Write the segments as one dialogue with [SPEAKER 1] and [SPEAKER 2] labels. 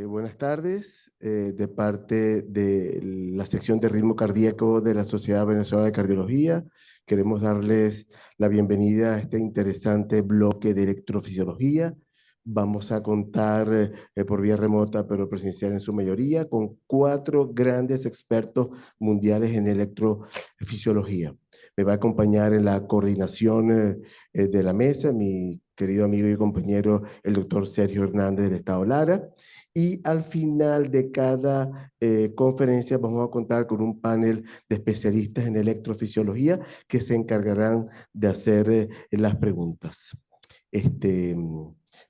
[SPEAKER 1] Buenas tardes, de parte de la sección de ritmo cardíaco de la Sociedad Venezolana de Cardiología. Queremos darles la bienvenida a este interesante bloque de electrofisiología. Vamos a contar por vía remota, pero presencial en su mayoría, con 4 grandes expertos mundiales en electrofisiología. Me va a acompañar en la coordinación de la mesa mi querido amigo y compañero, el doctor Sergio Hernández del Estado Lara. Y al final de cada conferencia vamos a contar con un panel de especialistas en electrofisiología que se encargarán de hacer las preguntas.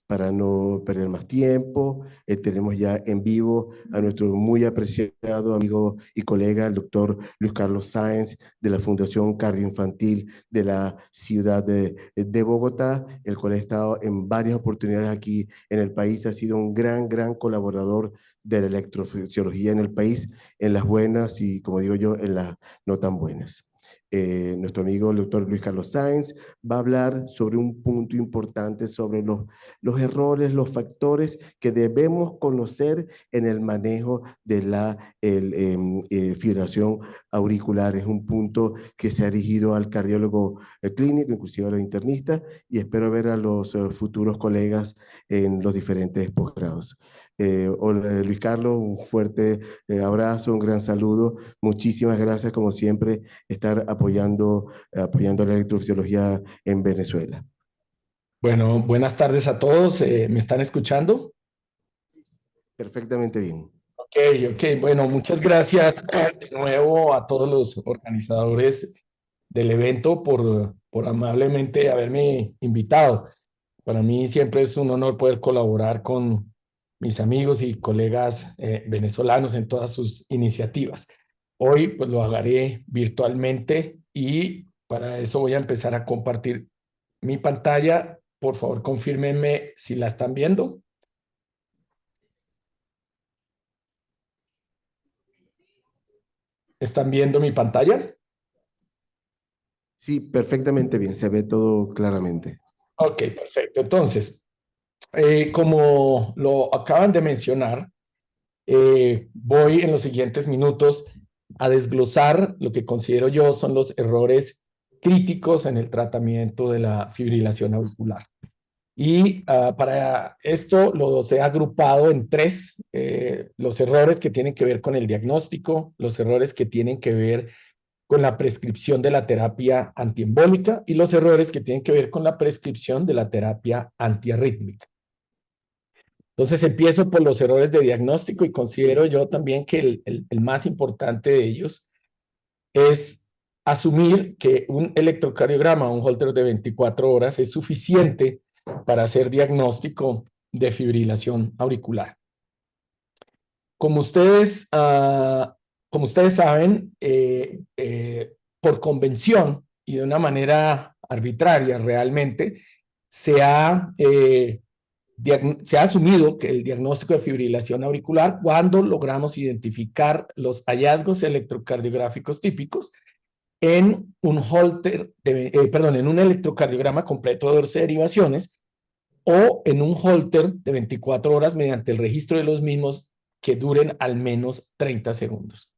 [SPEAKER 1] Para no perder más tiempo, tenemos ya en vivo a nuestro muy apreciado amigo y colega, el doctor Luis Carlos Sáenz, de la Fundación Cardioinfantil de la ciudad de Bogotá, el cual ha estado en varias oportunidades aquí en el país, ha sido un gran colaborador de la electrofisiología en el país, en las buenas y, como digo yo, en las no tan buenas. Nuestro amigo el doctor Luis Carlos Sáenz va a hablar sobre un punto importante sobre los errores, los factores que debemos conocer en el manejo de la fibrilación auricular. Es un punto que se ha dirigido al cardiólogo clínico, inclusive a los internistas, y espero ver a los futuros colegas en los diferentes posgrados. Hola Luis Carlos, un fuerte abrazo, un gran saludo. Muchísimas gracias, como siempre, estar apoyando la electrofisiología en Venezuela.
[SPEAKER 2] Bueno, buenas tardes a todos. ¿Me están escuchando?
[SPEAKER 1] Perfectamente bien.
[SPEAKER 2] Ok. Bueno, muchas gracias de nuevo a todos los organizadores del evento por amablemente haberme invitado. Para mí siempre es un honor poder colaborar con mis amigos y colegas venezolanos en todas sus iniciativas. Hoy pues lo haré virtualmente y para eso voy a empezar a compartir mi pantalla. Por favor, confírmenme si la están viendo. ¿Están viendo mi pantalla?
[SPEAKER 1] Sí, perfectamente bien, se ve todo claramente.
[SPEAKER 2] Ok, perfecto. Entonces, como lo acaban de mencionar, voy en los siguientes minutos a desglosar lo que considero yo son los errores críticos en el tratamiento de la fibrilación auricular. Y para esto los he agrupado en 3, los errores que tienen que ver con el diagnóstico, los errores que tienen que ver con la prescripción de la terapia antiembólica y los errores que tienen que ver con la prescripción de la terapia antiarrítmica. Entonces empiezo por los errores de diagnóstico y considero yo también que el más importante de ellos es asumir que un electrocardiograma o un Holter de 24 horas es suficiente para hacer diagnóstico de fibrilación auricular. Como ustedes, como ustedes saben, por convención y de una manera arbitraria realmente, se ha asumido que el diagnóstico de fibrilación auricular, cuando logramos identificar los hallazgos electrocardiográficos típicos en un Holter, en un electrocardiograma completo de 12 derivaciones o en un Holter de 24 horas mediante el registro de los mismos que duren al menos 30 segundos.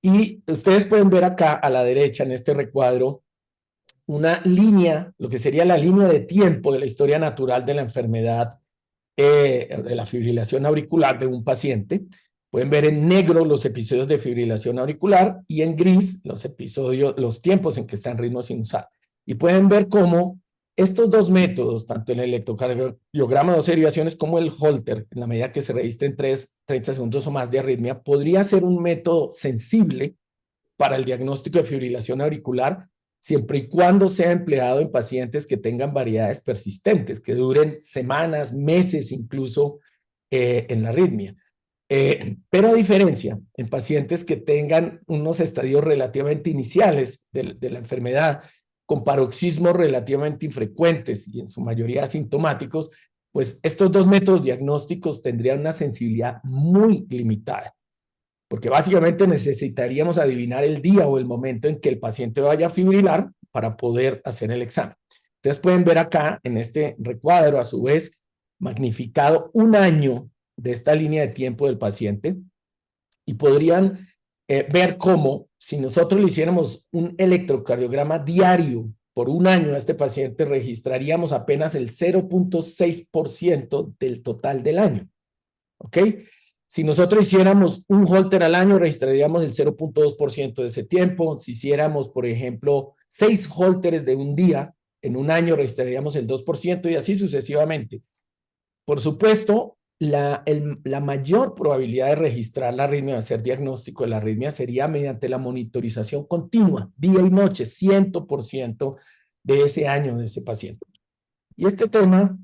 [SPEAKER 2] Y ustedes pueden ver acá a la derecha en este recuadro una línea, lo que sería la línea de tiempo de la historia natural de la enfermedad de la fibrilación auricular de un paciente. Pueden ver en negro los episodios de fibrilación auricular y en gris los episodios, los tiempos en que está en ritmo sinusal. Y pueden ver cómo estos dos métodos, tanto el electrocardiograma de 12 derivaciones como el Holter, en la medida que se registren 30 segundos o más de arritmia, podría ser un método sensible para el diagnóstico de fibrilación auricular, siempre y cuando sea empleado en pacientes que tengan variedades persistentes, que duren semanas, meses incluso en la arritmia. Pero a diferencia, en pacientes que tengan unos estadios relativamente iniciales de la enfermedad, con paroxismos relativamente infrecuentes y en su mayoría asintomáticos, pues estos dos métodos diagnósticos tendrían una sensibilidad muy limitada, porque básicamente necesitaríamos adivinar el día o el momento en que el paciente vaya a fibrilar para poder hacer el examen. Ustedes pueden ver acá en este recuadro, a su vez, magnificado un año de esta línea de tiempo del paciente y podrían ver cómo si nosotros le hiciéramos un electrocardiograma diario por un año a este paciente, registraríamos apenas el 0.6% del total del año. ¿Ok? Si nosotros hiciéramos un Holter al año, registraríamos el 0.2% de ese tiempo. Si hiciéramos, por ejemplo, 6 Holters de un día en un año, registraríamos el 2% y así sucesivamente. Por supuesto, la mayor probabilidad de registrar la arritmia, de hacer diagnóstico de la arritmia, sería mediante la monitorización continua, día y noche, 100% de ese año de ese paciente. Y este tema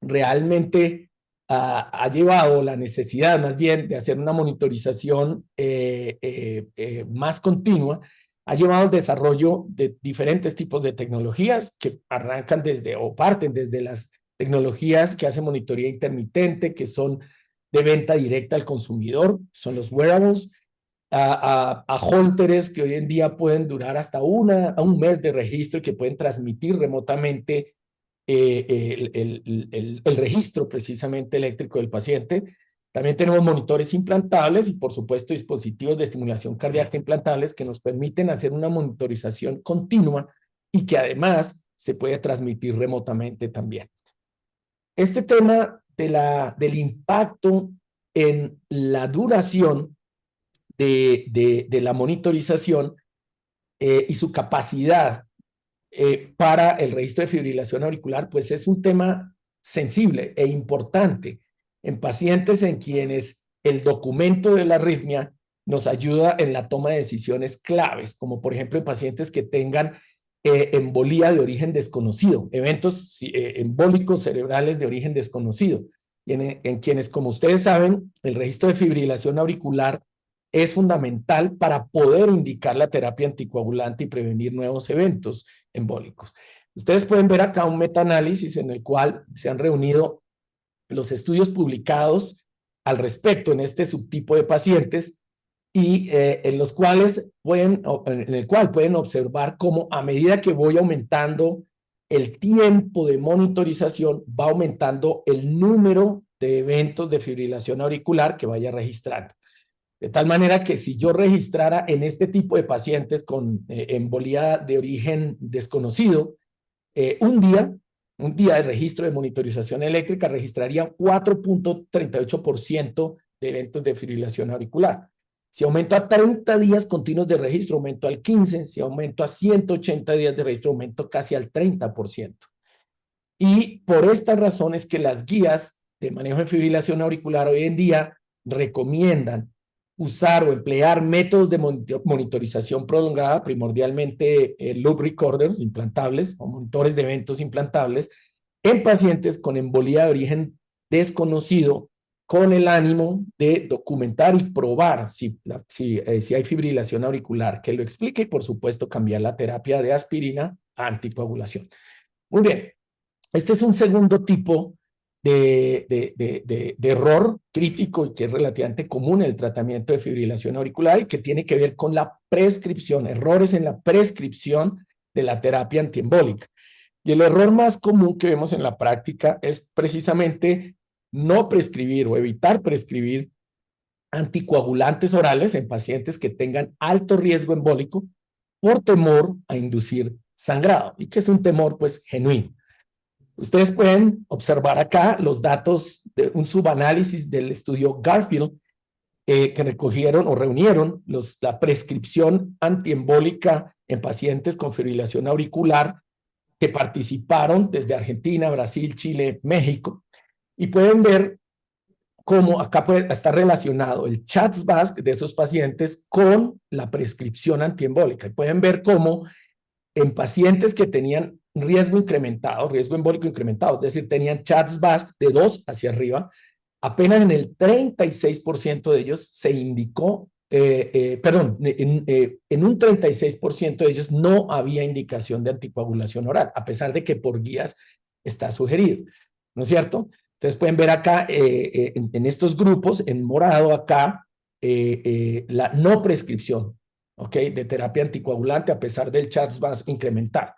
[SPEAKER 2] realmente ha llevado la necesidad más bien de hacer una monitorización más continua, ha llevado al desarrollo de diferentes tipos de tecnologías que arrancan desde o parten desde las tecnologías que hacen monitoría intermitente, que son de venta directa al consumidor, son los wearables, a holters que hoy en día pueden durar hasta un mes de registro y que pueden transmitir remotamente el registro precisamente eléctrico del paciente. También tenemos monitores implantables y por supuesto dispositivos de estimulación cardíaca implantables que nos permiten hacer una monitorización continua y que además se puede transmitir remotamente también. Este tema del impacto en la duración de la monitorización y su capacidad para el registro de fibrilación auricular, pues es un tema sensible e importante en pacientes en quienes el documento de la arritmia nos ayuda en la toma de decisiones claves, como por ejemplo en pacientes que tengan embolía de origen desconocido, eventos embólicos cerebrales de origen desconocido, y en quienes, como ustedes saben, el registro de fibrilación auricular es fundamental para poder indicar la terapia anticoagulante y prevenir nuevos eventos embólicos. Ustedes pueden ver acá un metaanálisis en el cual se han reunido los estudios publicados al respecto en este subtipo de pacientes y en el cual pueden observar cómo a medida que voy aumentando el tiempo de monitorización, va aumentando el número de eventos de fibrilación auricular que vaya registrando. De tal manera que si yo registrara en este tipo de pacientes con embolía de origen desconocido, un día de registro de monitorización eléctrica registraría 4.38% de eventos de fibrilación auricular. Si aumento a 30 días continuos de registro, aumento al 15%. Si aumento a 180 días de registro, aumento casi al 30%. Y por esta razón es que las guías de manejo de fibrilación auricular hoy en día recomiendan usar o emplear métodos de monitorización prolongada, primordialmente loop recorders implantables o monitores de eventos implantables, en pacientes con embolía de origen desconocido, con el ánimo de documentar y probar si hay fibrilación auricular, que lo explique y por supuesto cambiar la terapia de aspirina a anticoagulación. Muy bien, este es un segundo tipo de error crítico y que es relativamente común en el tratamiento de fibrilación auricular y que tiene que ver con la prescripción, errores en la prescripción de la terapia antiembólica. Y el error más común que vemos en la práctica es precisamente no prescribir o evitar prescribir anticoagulantes orales en pacientes que tengan alto riesgo embólico por temor a inducir sangrado y que es un temor pues genuino. Ustedes pueden observar acá los datos de un subanálisis del estudio Garfield que recogieron o reunieron la prescripción antiembólica en pacientes con fibrilación auricular que participaron desde Argentina, Brasil, Chile, México. Y pueden ver cómo acá está relacionado el CHA2-VASc de esos pacientes con la prescripción antiembólica. Y pueden ver cómo en pacientes que tenían riesgo incrementado, riesgo embólico incrementado, es decir, tenían CHA2-VASc de 2 hacia arriba, apenas en el 36% de ellos se indicó, en un 36% de ellos no había indicación de anticoagulación oral, a pesar de que por guías está sugerido, ¿no es cierto? Entonces pueden ver acá en estos grupos, en morado acá, la no prescripción, ¿ok? De terapia anticoagulante a pesar del CHA2-VASc incrementar.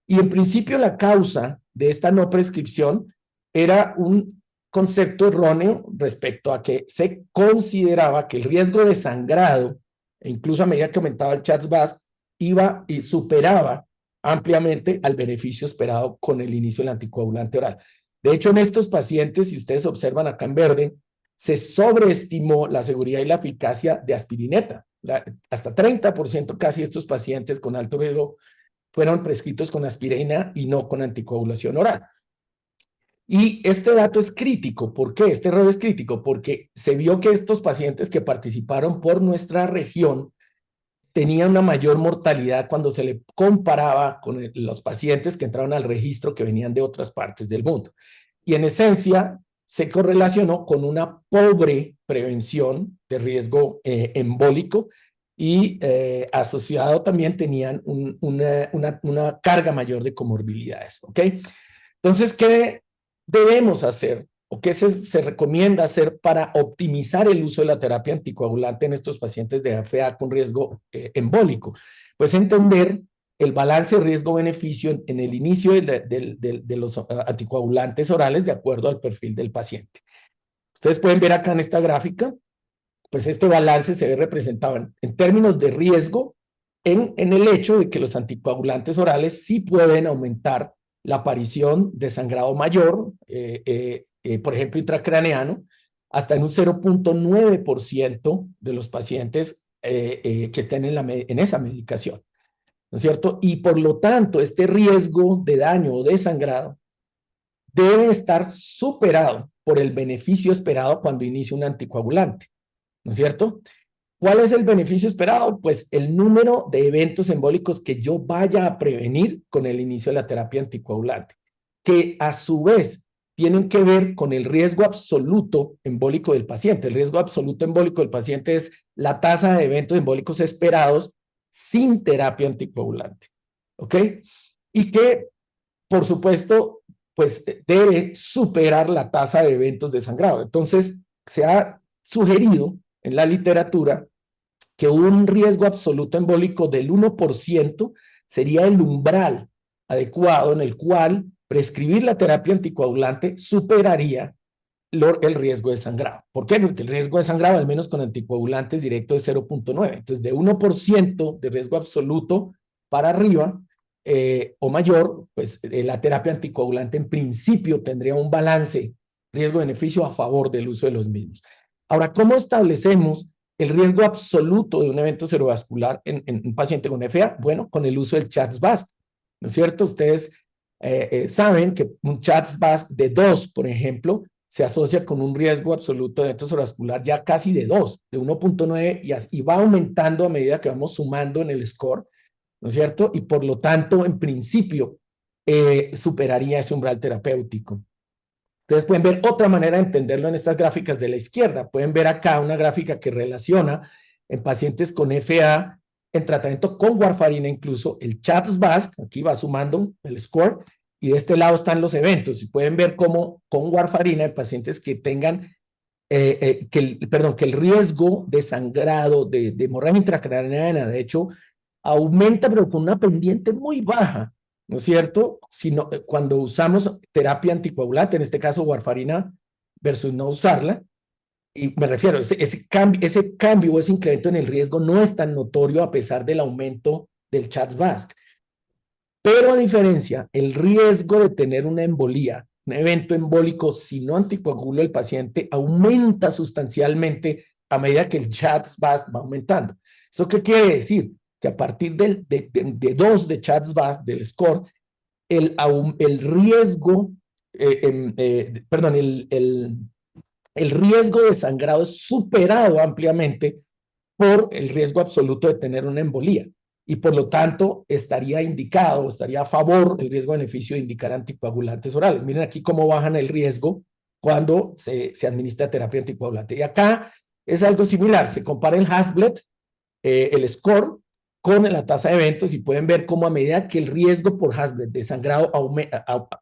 [SPEAKER 2] Y en principio la causa de esta no prescripción era un concepto erróneo respecto a que se consideraba que el riesgo de sangrado, e incluso a medida que aumentaba el CHA2-VASc, iba y superaba ampliamente al beneficio esperado con el inicio del anticoagulante oral. De hecho, en estos pacientes, si ustedes observan acá en verde, se sobreestimó la seguridad y la eficacia de aspirineta. Hasta 30% casi estos pacientes con alto riesgo fueron prescritos con aspirina y no con anticoagulación oral. Y este dato es crítico. ¿Por qué? Este error es crítico porque se vio que estos pacientes que participaron por nuestra región tenían una mayor mortalidad cuando se le comparaba con los pacientes que entraron al registro que venían de otras partes del mundo. Y en esencia se correlacionó con una pobre prevención de riesgo embólico y asociado también tenían una carga mayor de comorbilidades. ¿Ok? Entonces, ¿qué debemos hacer o qué se recomienda hacer para optimizar el uso de la terapia anticoagulante en estos pacientes de AFA con riesgo embólico? Pues entender el balance riesgo-beneficio en el inicio de los anticoagulantes orales de acuerdo al perfil del paciente. Ustedes pueden ver acá en esta gráfica, pues este balance se ve representado en términos de riesgo en el hecho de que los anticoagulantes orales sí pueden aumentar la aparición de sangrado mayor, por ejemplo, intracraneano, hasta en un 0.9% de los pacientes que estén en esa medicación, ¿no es cierto? Y por lo tanto, este riesgo de daño o de sangrado debe estar superado por el beneficio esperado cuando inicia un anticoagulante, ¿no es cierto? ¿Cuál es el beneficio esperado? Pues el número de eventos embólicos que yo vaya a prevenir con el inicio de la terapia anticoagulante, que a su vez tienen que ver con el riesgo absoluto embólico del paciente. El riesgo absoluto embólico del paciente es la tasa de eventos embólicos esperados sin terapia anticoagulante. ¿Ok? Y que, por supuesto, pues debe superar la tasa de eventos de sangrado. Entonces, se ha sugerido en la literatura que un riesgo absoluto embólico del 1% sería el umbral adecuado en el cual prescribir la terapia anticoagulante superaría el riesgo de sangrado. ¿Por qué? Porque el riesgo de sangrado, al menos con anticoagulantes directo, es 0.9. Entonces, de 1% de riesgo absoluto para arriba o mayor, pues la terapia anticoagulante en principio tendría un balance riesgo-beneficio a favor del uso de los mismos. Ahora, ¿cómo establecemos el riesgo absoluto de un evento cerebrovascular en un paciente con FA? Bueno, con el uso del CHA2-VASc, ¿no es cierto? Ustedes saben que un CHA2-VASc de 2, por ejemplo, se asocia con un riesgo absoluto de evento cerebrovascular ya casi de 2, de 1.9, y va aumentando a medida que vamos sumando en el score, ¿no es cierto? Y por lo tanto, en principio, superaría ese umbral terapéutico. Entonces pueden ver otra manera de entenderlo en estas gráficas de la izquierda. Pueden ver acá una gráfica que relaciona en pacientes con FA en tratamiento con warfarina incluso el CHA2-VASc, aquí va sumando el score, y de este lado están los eventos. Y pueden ver cómo con warfarina en pacientes que tengan, que el riesgo de sangrado, de hemorragia intracraneana, de hecho, aumenta, pero con una pendiente muy baja, ¿no es cierto? Cuando usamos terapia anticoagulante, en este caso warfarina versus no usarla, y me refiero, ese cambio o ese incremento en el riesgo no es tan notorio a pesar del aumento del CHA2-VASc. Pero a diferencia, el riesgo de tener una embolía, un evento embólico si no anticoagula el paciente, aumenta sustancialmente a medida que el CHA2-VASc va aumentando. ¿Eso qué quiere decir? Que a partir de 2 de CHA2-VASc, del score, el riesgo, el riesgo de sangrado es superado ampliamente por el riesgo absoluto de tener una embolía. Y por lo tanto, estaría indicado, estaría a favor el riesgo-beneficio de indicar anticoagulantes orales. Miren aquí cómo bajan el riesgo cuando se administra terapia anticoagulante. Y acá es algo similar. Se compara el Hasbled, el score, con la tasa de eventos y pueden ver cómo a medida que el riesgo por Hasbled de sangrado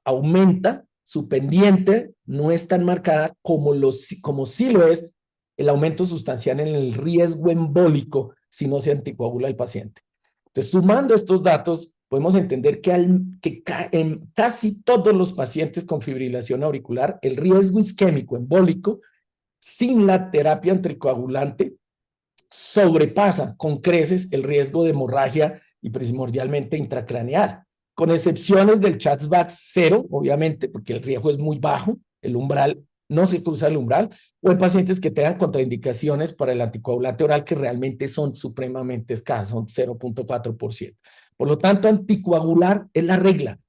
[SPEAKER 2] aumenta, su pendiente no es tan marcada como sí lo es el aumento sustancial en el riesgo embólico si no se anticoagula el paciente. Entonces, sumando estos datos, podemos entender que en casi todos los pacientes con fibrilación auricular, el riesgo isquémico embólico sin la terapia anticoagulante sobrepasa con creces el riesgo de hemorragia y primordialmente intracraneal, con excepciones del Charles-Bach 0, obviamente, porque el riesgo es muy bajo, el umbral no se cruza el umbral, o en pacientes que tengan contraindicaciones para el anticoagulante oral que realmente son supremamente escasas, son 0.4%. Por lo tanto, anticoagular es la regla,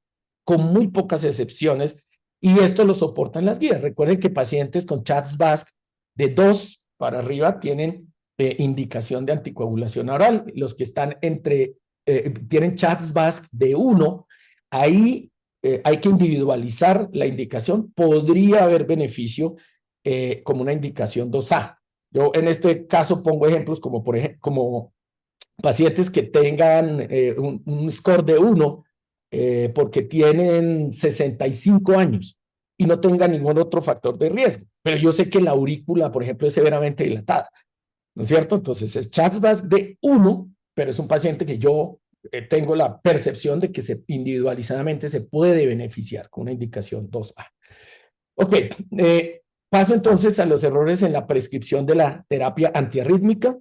[SPEAKER 2] con muy pocas excepciones, y esto lo soportan las guías. Recuerden que pacientes con Charles-Bach de 2 para arriba tienen indicación de anticoagulación oral. Los que están tienen Charles-Bach de 1, ahí hay que individualizar la indicación. Podría haber beneficio como una indicación 2A. Yo en este caso pongo ejemplos como, como pacientes que tengan un score de 1 porque tienen 65 años y no tengan ningún otro factor de riesgo. Pero yo sé que la aurícula, por ejemplo, es severamente dilatada, ¿no es cierto? Entonces es Charles-Bach de 1, pero es un paciente que yo tengo la percepción de que individualizadamente se puede beneficiar con una indicación 2A. Ok, paso entonces a los errores en la prescripción de la terapia antiarrítmica,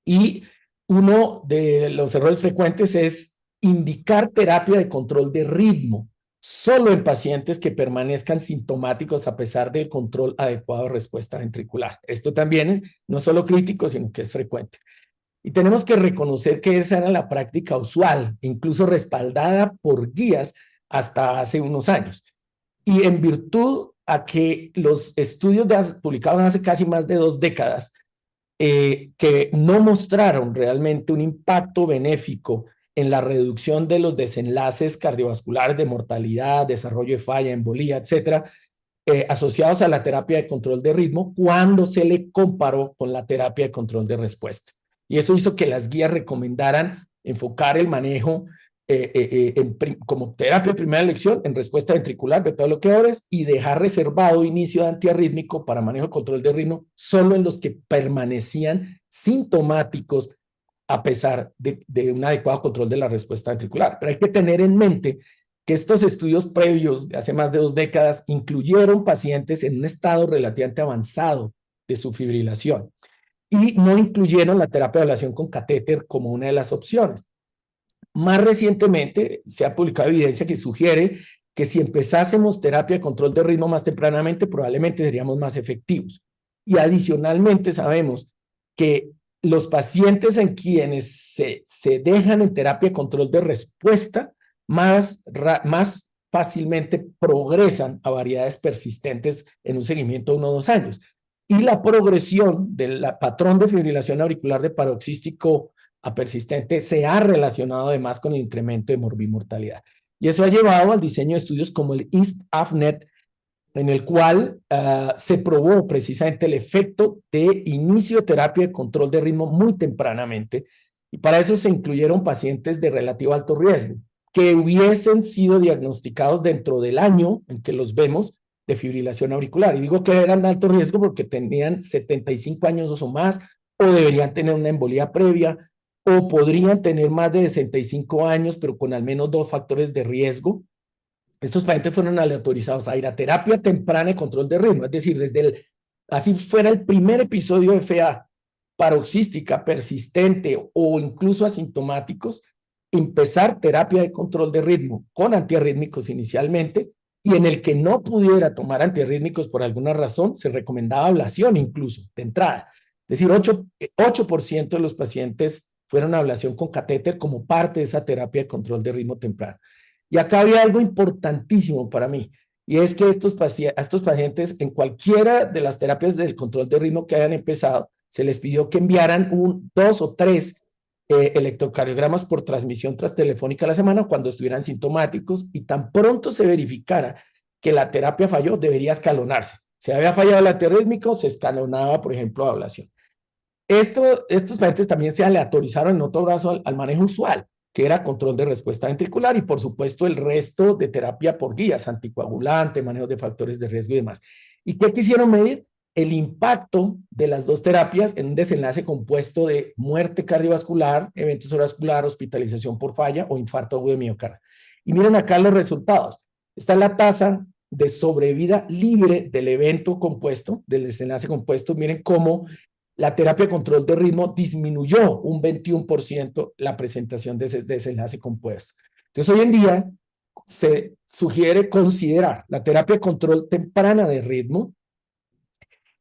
[SPEAKER 2] y uno de los errores frecuentes es indicar terapia de control de ritmo solo en pacientes que permanezcan sintomáticos a pesar del control adecuado de respuesta ventricular. Esto también no es solo crítico, sino que es frecuente. Y tenemos que reconocer que esa era la práctica usual, incluso respaldada por guías hasta hace unos años. Y en virtud a que los estudios publicados hace casi más de 2 décadas que no mostraron realmente un impacto benéfico en la reducción de los desenlaces cardiovasculares de mortalidad, desarrollo de falla, embolía, etcétera, asociados a la terapia de control de ritmo cuando se le comparó con la terapia de control de respuesta. Y eso hizo que las guías recomendaran enfocar el manejo como terapia de primera elección en respuesta ventricular, beta-bloqueadores, y dejar reservado inicio de antiarrítmico para manejo de control de ritmo solo en los que permanecían sintomáticos a pesar de un adecuado control de la respuesta ventricular. Pero hay que tener en mente que estos estudios previos de hace más de 2 décadas incluyeron pacientes en un estado relativamente avanzado de su fibrilación y no incluyeron la terapia de ablación con catéter como una de las opciones. Más recientemente se ha publicado evidencia que sugiere que si empezásemos terapia de control de ritmo más tempranamente, probablemente seríamos más efectivos. Y adicionalmente sabemos que los pacientes en quienes se dejan en terapia de control de respuesta más fácilmente progresan a variedades persistentes en un seguimiento de 1 o 2 años. Y la progresión del patrón de fibrilación auricular de paroxístico a persistente se ha relacionado además con el incremento de morbimortalidad. Y eso ha llevado al diseño de estudios como el EAST-AFNET, en el cual se probó precisamente el efecto de inicio de terapia de control de ritmo muy tempranamente, y para eso se incluyeron pacientes de relativo alto riesgo, que hubiesen sido diagnosticados dentro del año en que los vemos de fibrilación auricular. Y digo que eran de alto riesgo porque tenían 75 años o más, o deberían tener una embolía previa, o podrían tener más de 65 años, pero con al menos 2 factores de riesgo. Estos pacientes fueron aleatorizados a ir a terapia temprana de control de ritmo, es decir, así fuera el primer episodio de FA paroxística, persistente o incluso asintomáticos, empezar terapia de control de ritmo con antiarrítmicos inicialmente, y en el que no pudiera tomar antiarrítmicos por alguna razón, se recomendaba ablación incluso de entrada. Es decir, 8% de los pacientes fueron a ablación con catéter como parte de esa terapia de control de ritmo temprano. Y acá había algo importantísimo para mí, y es que a estos pacientes en cualquiera de las terapias del control de ritmo que hayan empezado, se les pidió que enviaran 2 o 3 electrocardiogramas por transmisión transtelefónica a la semana cuando estuvieran sintomáticos, y tan pronto se verificara que la terapia falló, debería escalonarse. Si había fallado el antiarrítmico, se escalonaba, por ejemplo, a ablación. Estos pacientes también se aleatorizaron en otro brazo al manejo usual, que era control de respuesta ventricular, y por supuesto el resto de terapia por guías, anticoagulante, manejo de factores de riesgo y demás. ¿Y qué quisieron medir? el impacto de las dos terapias en un desenlace compuesto de muerte cardiovascular, evento cerebrovascular, hospitalización por falla o infarto agudo de miocardio. Y miren acá los resultados. Está la tasa de sobrevida libre del evento compuesto, del desenlace compuesto. Miren cómo la terapia de control de ritmo disminuyó un 21% la presentación de ese desenlace compuesto. Entonces, hoy en día se sugiere considerar la terapia de control temprana de ritmo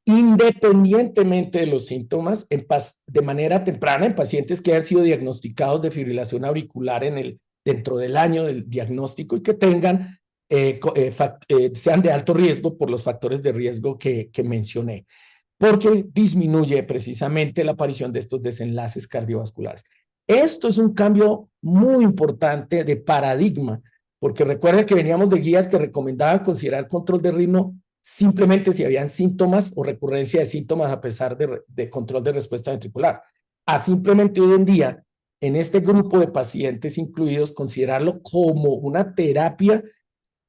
[SPEAKER 2] independientemente de los síntomas, de manera temprana en pacientes que han sido diagnosticados de fibrilación auricular dentro del año del diagnóstico y que tengan, sean de alto riesgo por los factores de riesgo que mencioné, porque disminuye precisamente la aparición de estos desenlaces cardiovasculares. Esto es un cambio muy importante de paradigma, porque recuerden que veníamos de guías que recomendaban considerar control de ritmo simplemente si habían síntomas o recurrencia de síntomas a pesar de control de respuesta ventricular. A simplemente hoy en día, en este grupo de pacientes incluidos, considerarlo como una terapia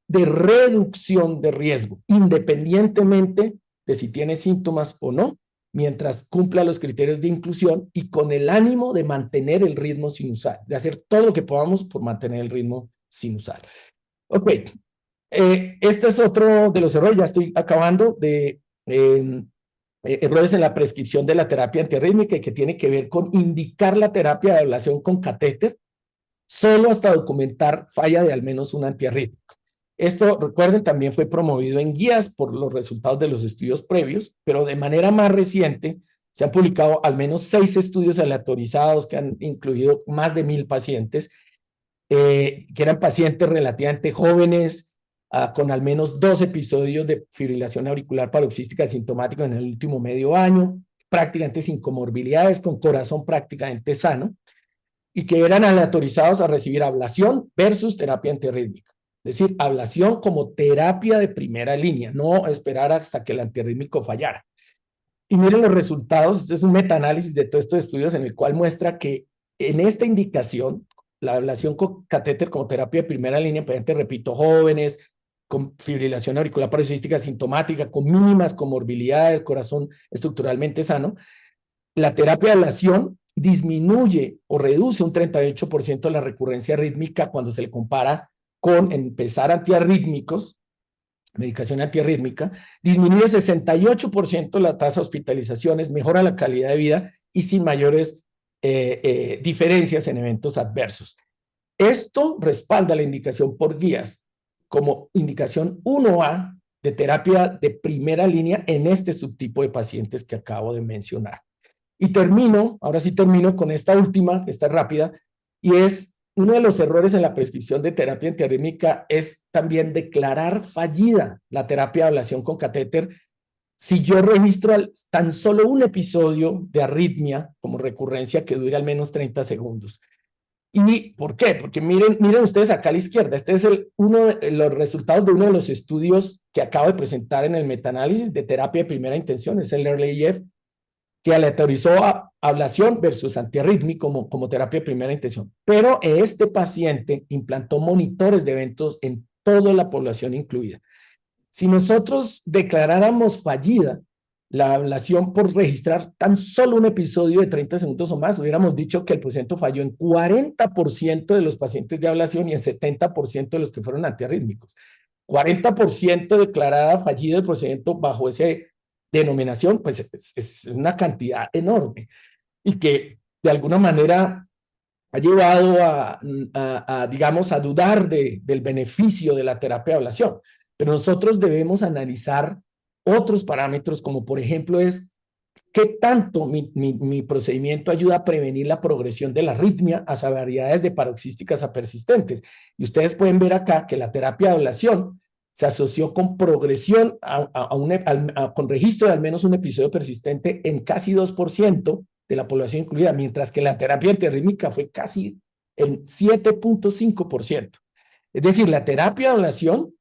[SPEAKER 2] de reducción de riesgo, independientemente de si tiene síntomas o no, mientras cumpla los criterios de inclusión y con el ánimo de mantener el ritmo sinusal, de hacer todo lo que podamos por mantener el ritmo sinusal. Ok. Este es otro de los errores, ya estoy acabando, de errores en la prescripción de la terapia antiarrítmica y que tiene que ver con indicar la terapia de ablación con catéter solo hasta documentar falla de al menos un antiarrítmico. Esto, recuerden, también fue promovido en guías por los resultados de los estudios previos, pero de manera más reciente se han publicado al menos 6 estudios aleatorizados que han incluido más de 1000 pacientes, que eran pacientes relativamente jóvenes, con al menos 2 episodios de fibrilación auricular paroxística asintomática en el último medio año, prácticamente sin comorbilidades, con corazón prácticamente sano, y que eran aleatorizados a recibir ablación versus terapia antiarrítmica. Es decir, ablación como terapia de primera línea, no esperar hasta que el antiarrítmico fallara. Y miren los resultados, este es un metaanálisis de todos estos estudios en el cual muestra que en esta indicación, la ablación con catéter como terapia de primera línea, pacientes, repito, jóvenes, con fibrilación auricular paroxística asintomática, con mínimas comorbilidades, corazón estructuralmente sano, la terapia de ablación disminuye o reduce un 38% la recurrencia rítmica cuando se le compara con empezar antiarrítmicos, medicación antiarrítmica, disminuye 68% la tasa de hospitalizaciones, mejora la calidad de vida y sin mayores diferencias en eventos adversos. Esto respalda la indicación por guías como indicación 1A de terapia de primera línea en este subtipo de pacientes que acabo de mencionar. Y termino, ahora sí termino con esta última, que está rápida, y es uno de los errores en la prescripción de terapia antiarrítmica es también declarar fallida la terapia de ablación con catéter si yo registro tan solo un episodio de arritmia como recurrencia que dure al menos 30 segundos. ¿Y por qué? Porque miren ustedes acá a la izquierda, este es uno de los resultados de uno de los estudios que acabo de presentar en el metaanálisis de terapia de primera intención, es el EARLY-EF, que aleatorizó ablación versus antiarrítmico como terapia de primera intención. Pero este paciente implantó monitores de eventos en toda la población incluida. Si nosotros declaráramos fallida la ablación por registrar tan solo un episodio de 30 segundos o más, hubiéramos dicho que el procedimiento falló en 40% de los pacientes de ablación y en 70% de los que fueron antiarrítmicos. 40% declarada fallida el procedimiento bajo esa denominación, pues es una cantidad enorme y que de alguna manera ha llevado digamos, a dudar del beneficio de la terapia de ablación. Pero nosotros debemos analizar otros parámetros, como por ejemplo es qué tanto mi procedimiento ayuda a prevenir la progresión de la arritmia a severidades de paroxísticas a persistentes. Y ustedes pueden ver acá que la terapia de ablación se asoció con progresión con registro de al menos un episodio persistente en casi 2% de la población incluida, mientras que la terapia antiarrítmica fue casi en 7.5%. Es decir, la terapia de ablación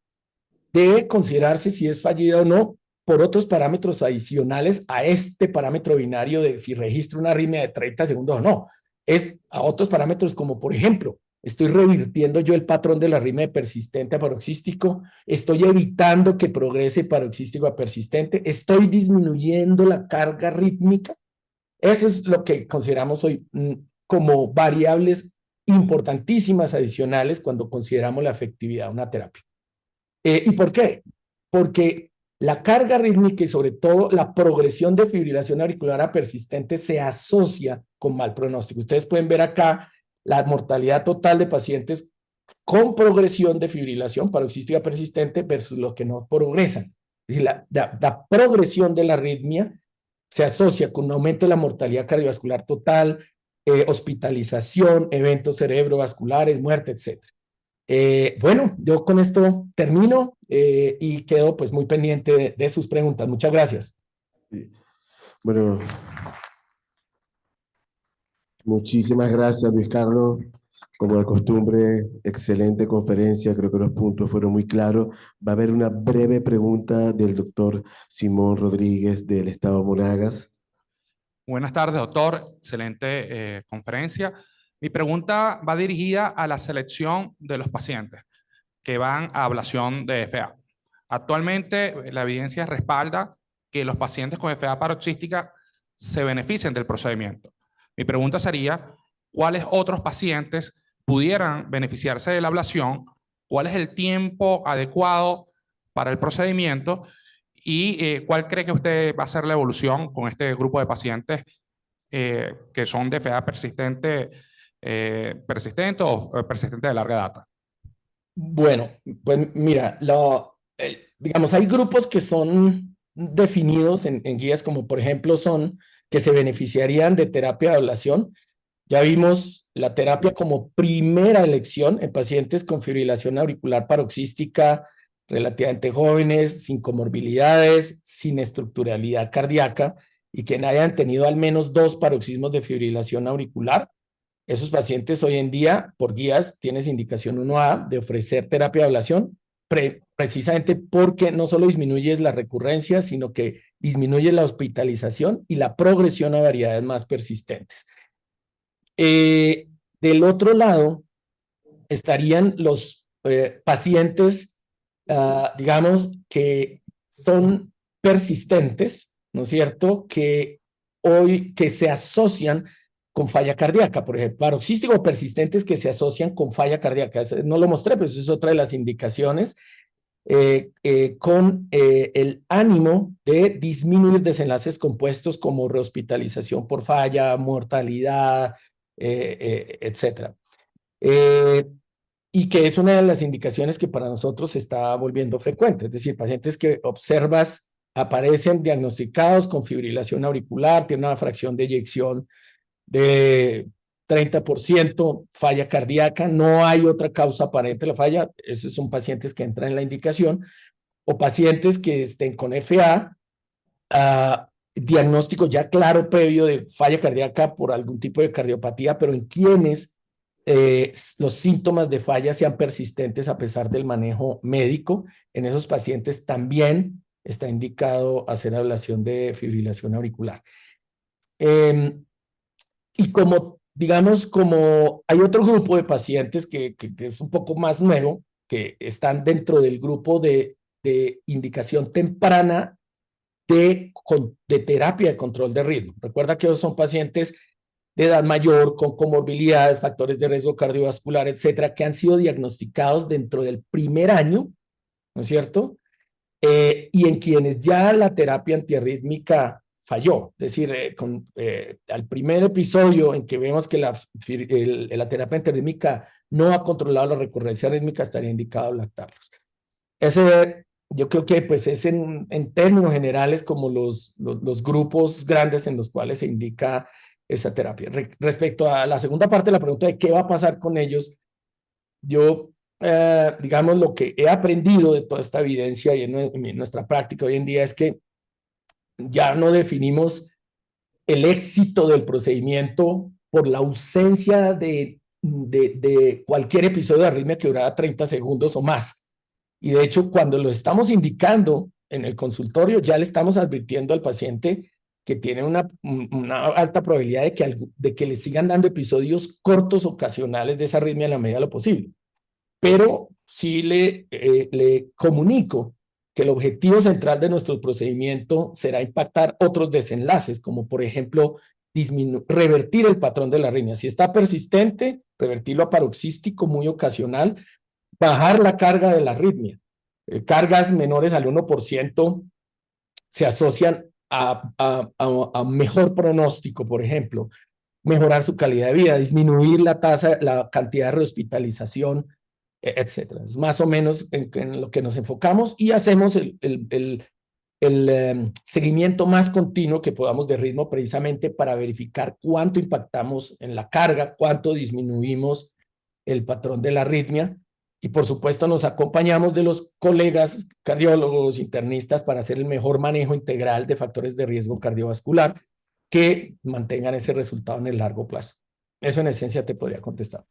[SPEAKER 2] debe considerarse si es fallida o no por otros parámetros adicionales a este parámetro binario de si registro una arritmia de 30 segundos o no. Es a otros parámetros como, por ejemplo, estoy revirtiendo yo el patrón de la arritmia de persistente a paroxístico, estoy evitando que progrese paroxístico a persistente, estoy disminuyendo la carga rítmica. Eso es lo que consideramos hoy como variables importantísimas adicionales cuando consideramos la efectividad de una terapia. ¿Y por qué? Porque la carga rítmica y sobre todo la progresión de fibrilación auricular persistente se asocia con mal pronóstico. Ustedes pueden ver acá la mortalidad total de pacientes con progresión de fibrilación paroxística persistente versus los que no progresan. Es decir, la progresión de la arritmia se asocia con un aumento de la mortalidad cardiovascular total, hospitalización, eventos cerebrovasculares, muerte, etc. Bueno, yo con esto termino y quedo pues muy pendiente de sus preguntas. Muchas gracias.
[SPEAKER 1] Bueno, muchísimas gracias, Luis Carlos. Como de costumbre, excelente conferencia, creo que los puntos fueron muy claros. Va a haber una breve pregunta del doctor Simón Rodríguez del Estado Monagas.
[SPEAKER 3] Buenas tardes, doctor. Excelente conferencia. Mi pregunta va dirigida a la selección de los pacientes que van a ablación de FA. Actualmente, la evidencia respalda que los pacientes con FA paroxística se benefician del procedimiento. Mi pregunta sería, ¿cuáles otros pacientes pudieran beneficiarse de la ablación? ¿Cuál es el tiempo adecuado para el procedimiento? ¿Y cuál cree que usted va a ser la evolución con este grupo de pacientes que son de FA persistente o persistente de larga data?
[SPEAKER 2] Bueno, pues mira, digamos, hay grupos que son definidos en guías, como por ejemplo son que se beneficiarían de terapia de ablación. Ya vimos la terapia como primera elección en pacientes con fibrilación auricular paroxística relativamente jóvenes, sin comorbilidades, sin estructuralidad cardíaca y que hayan tenido al menos 2 paroxismos de fibrilación auricular. Esos pacientes hoy en día, por guías, tienes indicación 1A de ofrecer terapia de ablación, precisamente porque no solo disminuyes la recurrencia, sino que disminuye la hospitalización y la progresión a variedades más persistentes. Del otro lado, estarían los pacientes, digamos, que son persistentes, ¿no es cierto?, que se asocian con falla cardíaca, por ejemplo, paroxísticos persistentes que se asocian con falla cardíaca. No lo mostré, pero eso es otra de las indicaciones, con el ánimo de disminuir desenlaces compuestos como rehospitalización por falla, mortalidad, etcétera. Y que es una de las indicaciones que para nosotros se está volviendo frecuente, es decir, pacientes que observas aparecen diagnosticados con fibrilación auricular, tienen una fracción de eyección de 30%, falla cardíaca, no hay otra causa aparente de la falla, esos son pacientes que entran en la indicación, o pacientes que estén con FA, diagnóstico ya claro previo de falla cardíaca por algún tipo de cardiopatía, pero en quienes los síntomas de falla sean persistentes a pesar del manejo médico. En esos pacientes también está indicado hacer ablación de fibrilación auricular. Y como, digamos, como hay otro grupo de pacientes que es un poco más nuevo, que están dentro del grupo de indicación temprana de terapia de control de ritmo. Recuerda que son pacientes de edad mayor, con comorbilidades, factores de riesgo cardiovascular, etcétera, que han sido diagnosticados dentro del primer año, ¿no es cierto? Y en quienes ya la terapia antiarrítmica falló. Es decir, al primer episodio en que vemos que la terapia antiarrítmica no ha controlado la recurrencia rítmica, estaría indicado lactarlos. Yo creo que pues es en términos generales como los grupos grandes en los cuales se indica esa terapia. Respecto a la segunda parte de la pregunta de qué va a pasar con ellos, yo, digamos, lo que he aprendido de toda esta evidencia y en nuestra práctica hoy en día es que ya no definimos el éxito del procedimiento por la ausencia de cualquier episodio de arritmia que durara 30 segundos o más. Y de hecho, cuando lo estamos indicando en el consultorio, ya le estamos advirtiendo al paciente que tienen una alta probabilidad de que le sigan dando episodios cortos ocasionales de esa arritmia en la medida de lo posible. Pero sí le comunico que el objetivo central de nuestro procedimiento será impactar otros desenlaces, como por ejemplo revertir el patrón de la arritmia. Si está persistente, revertirlo a paroxístico muy ocasional, bajar la carga de la arritmia. Cargas menores al 1% se asocian a mejor pronóstico, por ejemplo, mejorar su calidad de vida, disminuir la tasa, la cantidad de rehospitalización, etcétera. Es más o menos en lo que nos enfocamos y hacemos el seguimiento más continuo que podamos de ritmo precisamente para verificar cuánto impactamos en la carga, cuánto disminuimos el patrón de la arritmia y por supuesto nos acompañamos de los colegas cardiólogos, internistas para hacer el mejor manejo integral de factores de riesgo cardiovascular que mantengan ese resultado en el largo plazo. Eso en esencia te podría contestar.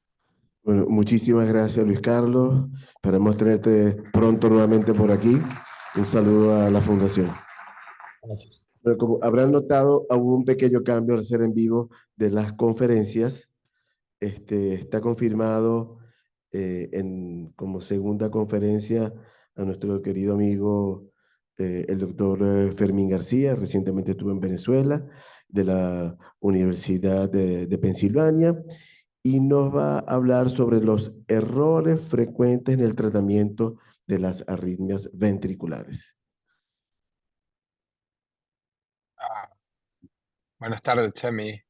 [SPEAKER 1] Bueno, muchísimas gracias, Luis Carlos. Esperemos tenerte pronto nuevamente por aquí. Un saludo a la Fundación.
[SPEAKER 2] Gracias.
[SPEAKER 1] Pero como habrán notado, hubo un pequeño cambio al ser en vivo de las conferencias. Está confirmado como segunda conferencia a nuestro querido amigo, el doctor Fermín García. Recientemente estuvo en Venezuela, de la Universidad de Pensilvania, y nos va a hablar sobre los errores frecuentes en el tratamiento de las arritmias ventriculares.
[SPEAKER 4] Buenas tardes, Chemi.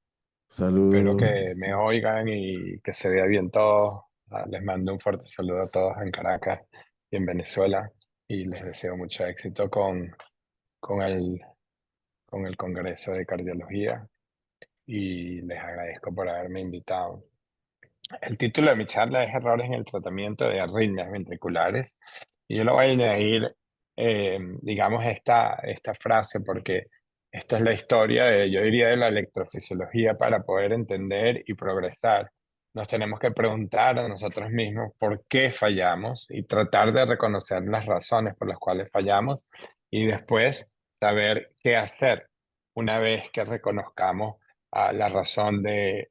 [SPEAKER 1] Saludos.
[SPEAKER 4] Espero que me oigan y que se vea bien todo. Les mando un fuerte saludo a todos en Caracas y en Venezuela y les deseo mucho éxito con el Congreso de Cardiología y les agradezco por haberme invitado. El título de mi charla es Errores en el tratamiento de arritmias ventriculares y yo lo voy a añadir, digamos, esta frase porque esta es la historia, yo diría, de la electrofisiología para poder entender y progresar. Nos tenemos que preguntar a nosotros mismos por qué fallamos y tratar de reconocer las razones por las cuales fallamos y después saber qué hacer una vez que reconozcamos la razón de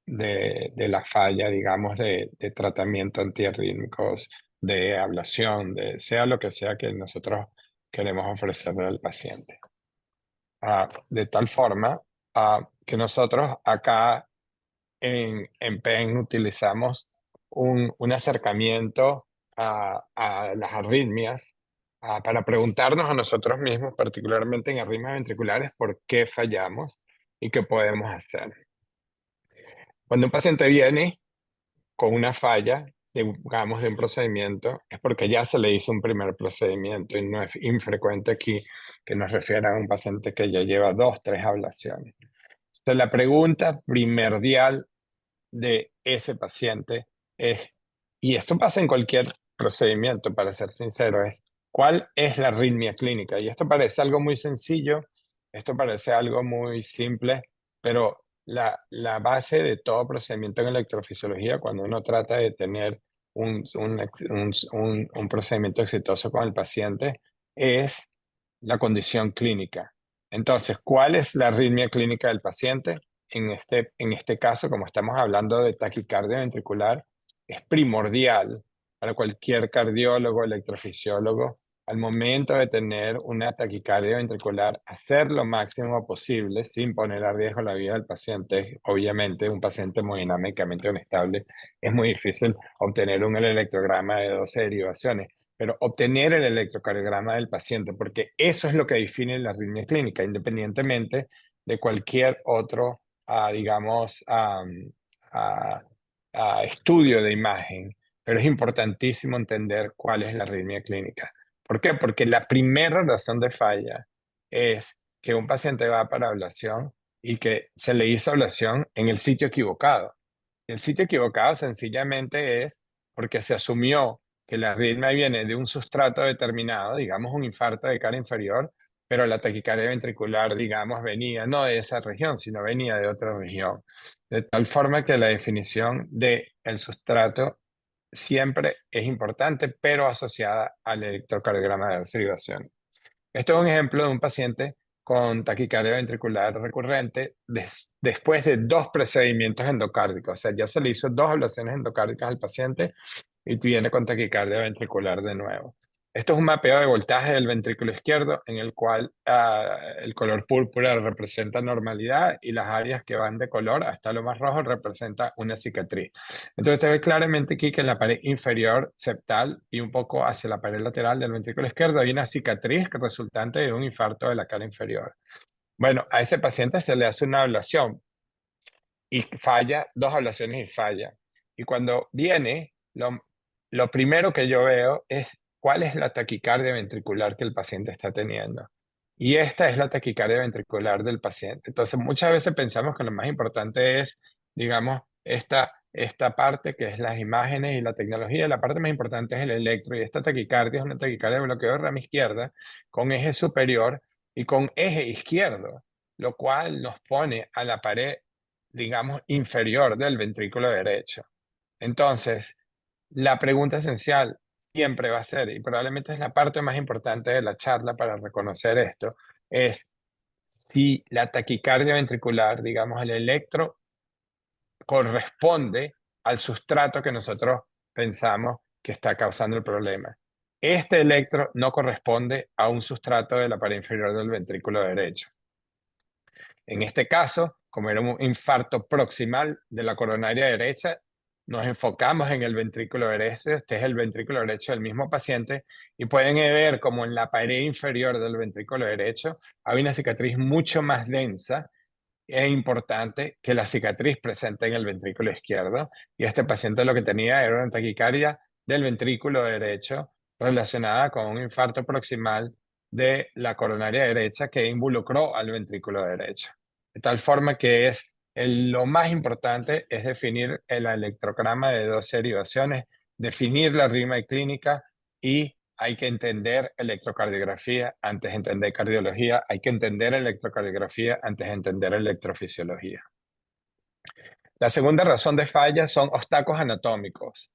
[SPEAKER 4] la falla, digamos, de tratamiento antiarrítmicos, de ablación, sea lo que sea que nosotros queremos ofrecerle al paciente. De tal forma que nosotros acá en PEN utilizamos un acercamiento a las arritmias para preguntarnos a nosotros mismos, particularmente en arritmias ventriculares, por qué fallamos y qué podemos hacer. Cuando un paciente viene con una falla, digamos, de un procedimiento, es porque ya se le hizo un primer procedimiento y no es infrecuente aquí que nos refieran a un paciente que ya lleva 2, 3 ablaciones. Entonces, la pregunta primordial de ese paciente es, y esto pasa en cualquier procedimiento, para ser sincero, es ¿cuál es la arritmia clínica? Y esto parece algo muy sencillo, esto parece algo muy simple, pero la base de todo procedimiento en electrofisiología, cuando uno trata de tener un procedimiento exitoso con el paciente, es la condición clínica. Entonces, ¿cuál es la arritmia clínica del paciente? En este caso, como estamos hablando de taquicardia ventricular, es primordial para cualquier cardiólogo, electrofisiólogo, al momento de tener una taquicardia ventricular, hacer lo máximo posible sin poner a riesgo la vida del paciente. Obviamente, un paciente hemodinámicamente inestable es muy difícil obtener un electrograma de 12 derivaciones, pero obtener el electrocardiograma del paciente, porque eso es lo que define la arritmia clínica, independientemente de cualquier otro, digamos, estudio de imagen. Pero es importantísimo entender cuál es la arritmia clínica. ¿Por qué? Porque la primera razón de falla es que un paciente va para ablación y que se le hizo ablación en el sitio equivocado. El sitio equivocado sencillamente es porque se asumió que la arritmia viene de un sustrato determinado, digamos un infarto de cara inferior, pero la taquicardia ventricular, digamos, venía no de esa región, sino venía de otra región. De tal forma que la definición del sustrato siempre es importante, pero asociada al electrocardiograma de derivación. Esto es un ejemplo de un paciente con taquicardia ventricular recurrente después de 2 procedimientos endocárdicos. O sea, ya se le hizo 2 ablaciones endocárdicas al paciente y viene con taquicardia ventricular de nuevo. Esto es un mapeo de voltaje del ventrículo izquierdo en el cual el color púrpura representa normalidad y las áreas que van de color hasta lo más rojo representa una cicatriz. Entonces usted ve claramente aquí que en la pared inferior septal y un poco hacia la pared lateral del ventrículo izquierdo hay una cicatriz resultante de un infarto de la cara inferior. Bueno, a ese paciente se le hace una ablación y falla, 2 ablaciones y falla. Y cuando viene, lo primero que yo veo es cuál es la taquicardia ventricular que el paciente está teniendo. Y esta es la taquicardia ventricular del paciente. Entonces, muchas veces pensamos que lo más importante es, digamos, esta parte que es las imágenes y la tecnología. La parte más importante es el electro. Y esta taquicardia es una taquicardia de bloqueo de rama izquierda con eje superior y con eje izquierdo, lo cual nos pone a la pared, digamos, inferior del ventrículo derecho. Entonces, la pregunta esencial siempre va a ser, y probablemente es la parte más importante de la charla para reconocer esto, es si la taquicardia ventricular, digamos, el electro, corresponde al sustrato que nosotros pensamos que está causando el problema. Este electro no corresponde a un sustrato de la pared inferior del ventrículo derecho. En este caso, como era un infarto proximal de la coronaria derecha, nos enfocamos en el ventrículo derecho. Este es el ventrículo derecho del mismo paciente y pueden ver como en la pared inferior del ventrículo derecho hay una cicatriz mucho más densa e importante que la cicatriz presente en el ventrículo izquierdo. Y este paciente lo que tenía era una taquicardia del ventrículo derecho relacionada con un infarto proximal de la coronaria derecha que involucró al ventrículo derecho. De tal forma que lo más importante es definir el electrograma de 2 derivaciones, definir la arritmia clínica y hay que entender electrocardiografía antes de entender cardiología, hay que entender electrocardiografía antes de entender electrofisiología. La segunda razón de falla son obstáculos anatómicos.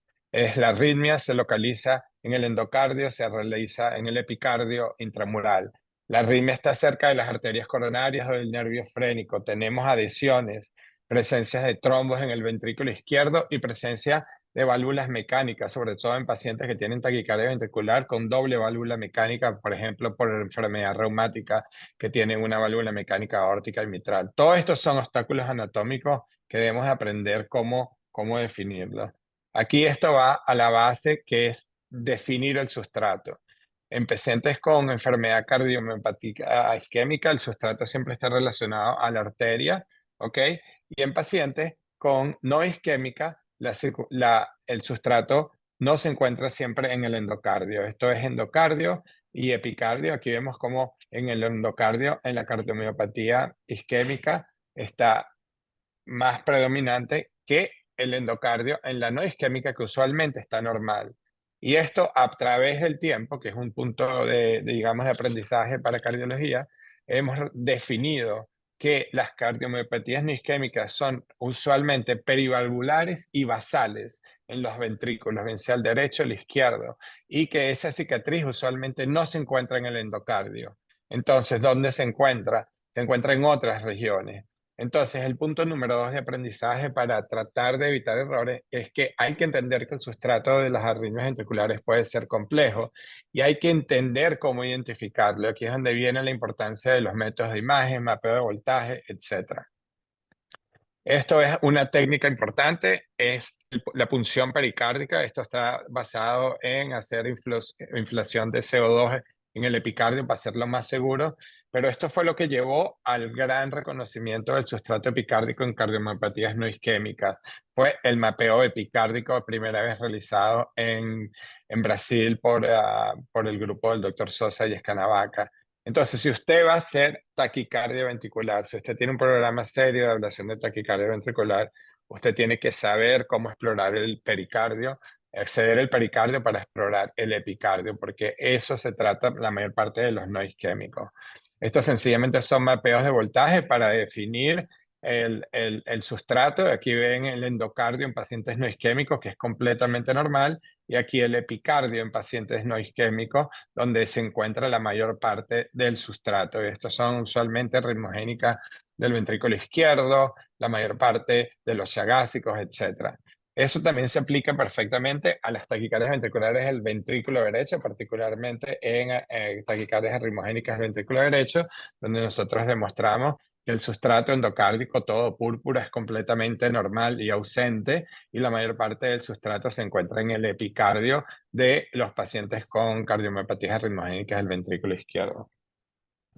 [SPEAKER 4] La arritmia se localiza en el endocardio, se realiza en el epicardio intramural. La arritmia está cerca de las arterias coronarias o del nervio frénico. Tenemos adhesiones, presencias de trombos en el ventrículo izquierdo y presencia de válvulas mecánicas, sobre todo en pacientes que tienen taquicardia ventricular con doble válvula mecánica, por ejemplo, por enfermedad reumática, que tienen una válvula mecánica aórtica y mitral. Todos estos son obstáculos anatómicos que debemos aprender cómo definirlo. Aquí esto va a la base, que es definir el sustrato. En pacientes con enfermedad cardiomiopática isquémica, el sustrato siempre está relacionado a la arteria, ¿ok? Y en pacientes con no isquémica, el sustrato no se encuentra siempre en el endocardio. Esto es endocardio y epicardio. Aquí vemos cómo en el endocardio, en la cardiomiopatía isquémica, está más predominante que el endocardio en la no isquémica, que usualmente está normal. Y esto a través del tiempo, que es un punto digamos, de aprendizaje para cardiología, hemos definido que las cardiomiopatías no isquémicas son usualmente perivalvulares y basales en los ventrículos, bien sea el derecho o el izquierdo, y que esa cicatriz usualmente no se encuentra en el endocardio. Entonces, ¿dónde se encuentra? Se encuentra en otras regiones. Entonces, el punto número 2 de aprendizaje para tratar de evitar errores es que hay que entender que el sustrato de las arritmias ventriculares puede ser complejo y hay que entender cómo identificarlo. Aquí es donde viene la importancia de los métodos de imagen, mapeo de voltaje, etc. Esto es una técnica importante, es la punción pericárdica. Esto está basado en hacer inflación de CO2 en el epicardio para hacerlo más seguro, pero esto fue lo que llevó al gran reconocimiento del sustrato epicárdico en cardiomiopatías no isquémicas. Fue el mapeo epicárdico, primera vez realizado en Brasil por el grupo del Dr. Sosa y Escanavaca. Entonces, si usted va a hacer taquicardia ventricular, si usted tiene un programa serio de ablación de taquicardia ventricular, usted tiene que saber cómo explorar el pericardio, acceder al pericardio para explorar el epicardio, porque eso se trata la mayor parte de los no isquémicos. Estos sencillamente son mapeos de voltaje para definir el sustrato. Aquí ven el endocardio en pacientes no isquémicos, que es completamente normal, y aquí el epicardio en pacientes no isquémicos, donde se encuentra la mayor parte del sustrato. Y estos son usualmente ritmogénicas del ventrículo izquierdo, la mayor parte de los chagásicos, etc. Eso también se aplica perfectamente a las taquicardias ventriculares del ventrículo derecho, particularmente en taquicardias ritmogénicas del ventrículo derecho, donde nosotros demostramos que el sustrato endocárdico todo púrpura es completamente normal y ausente, y la mayor parte del sustrato se encuentra en el epicardio de los pacientes con cardiomiopatías ritmogénicas del ventrículo izquierdo.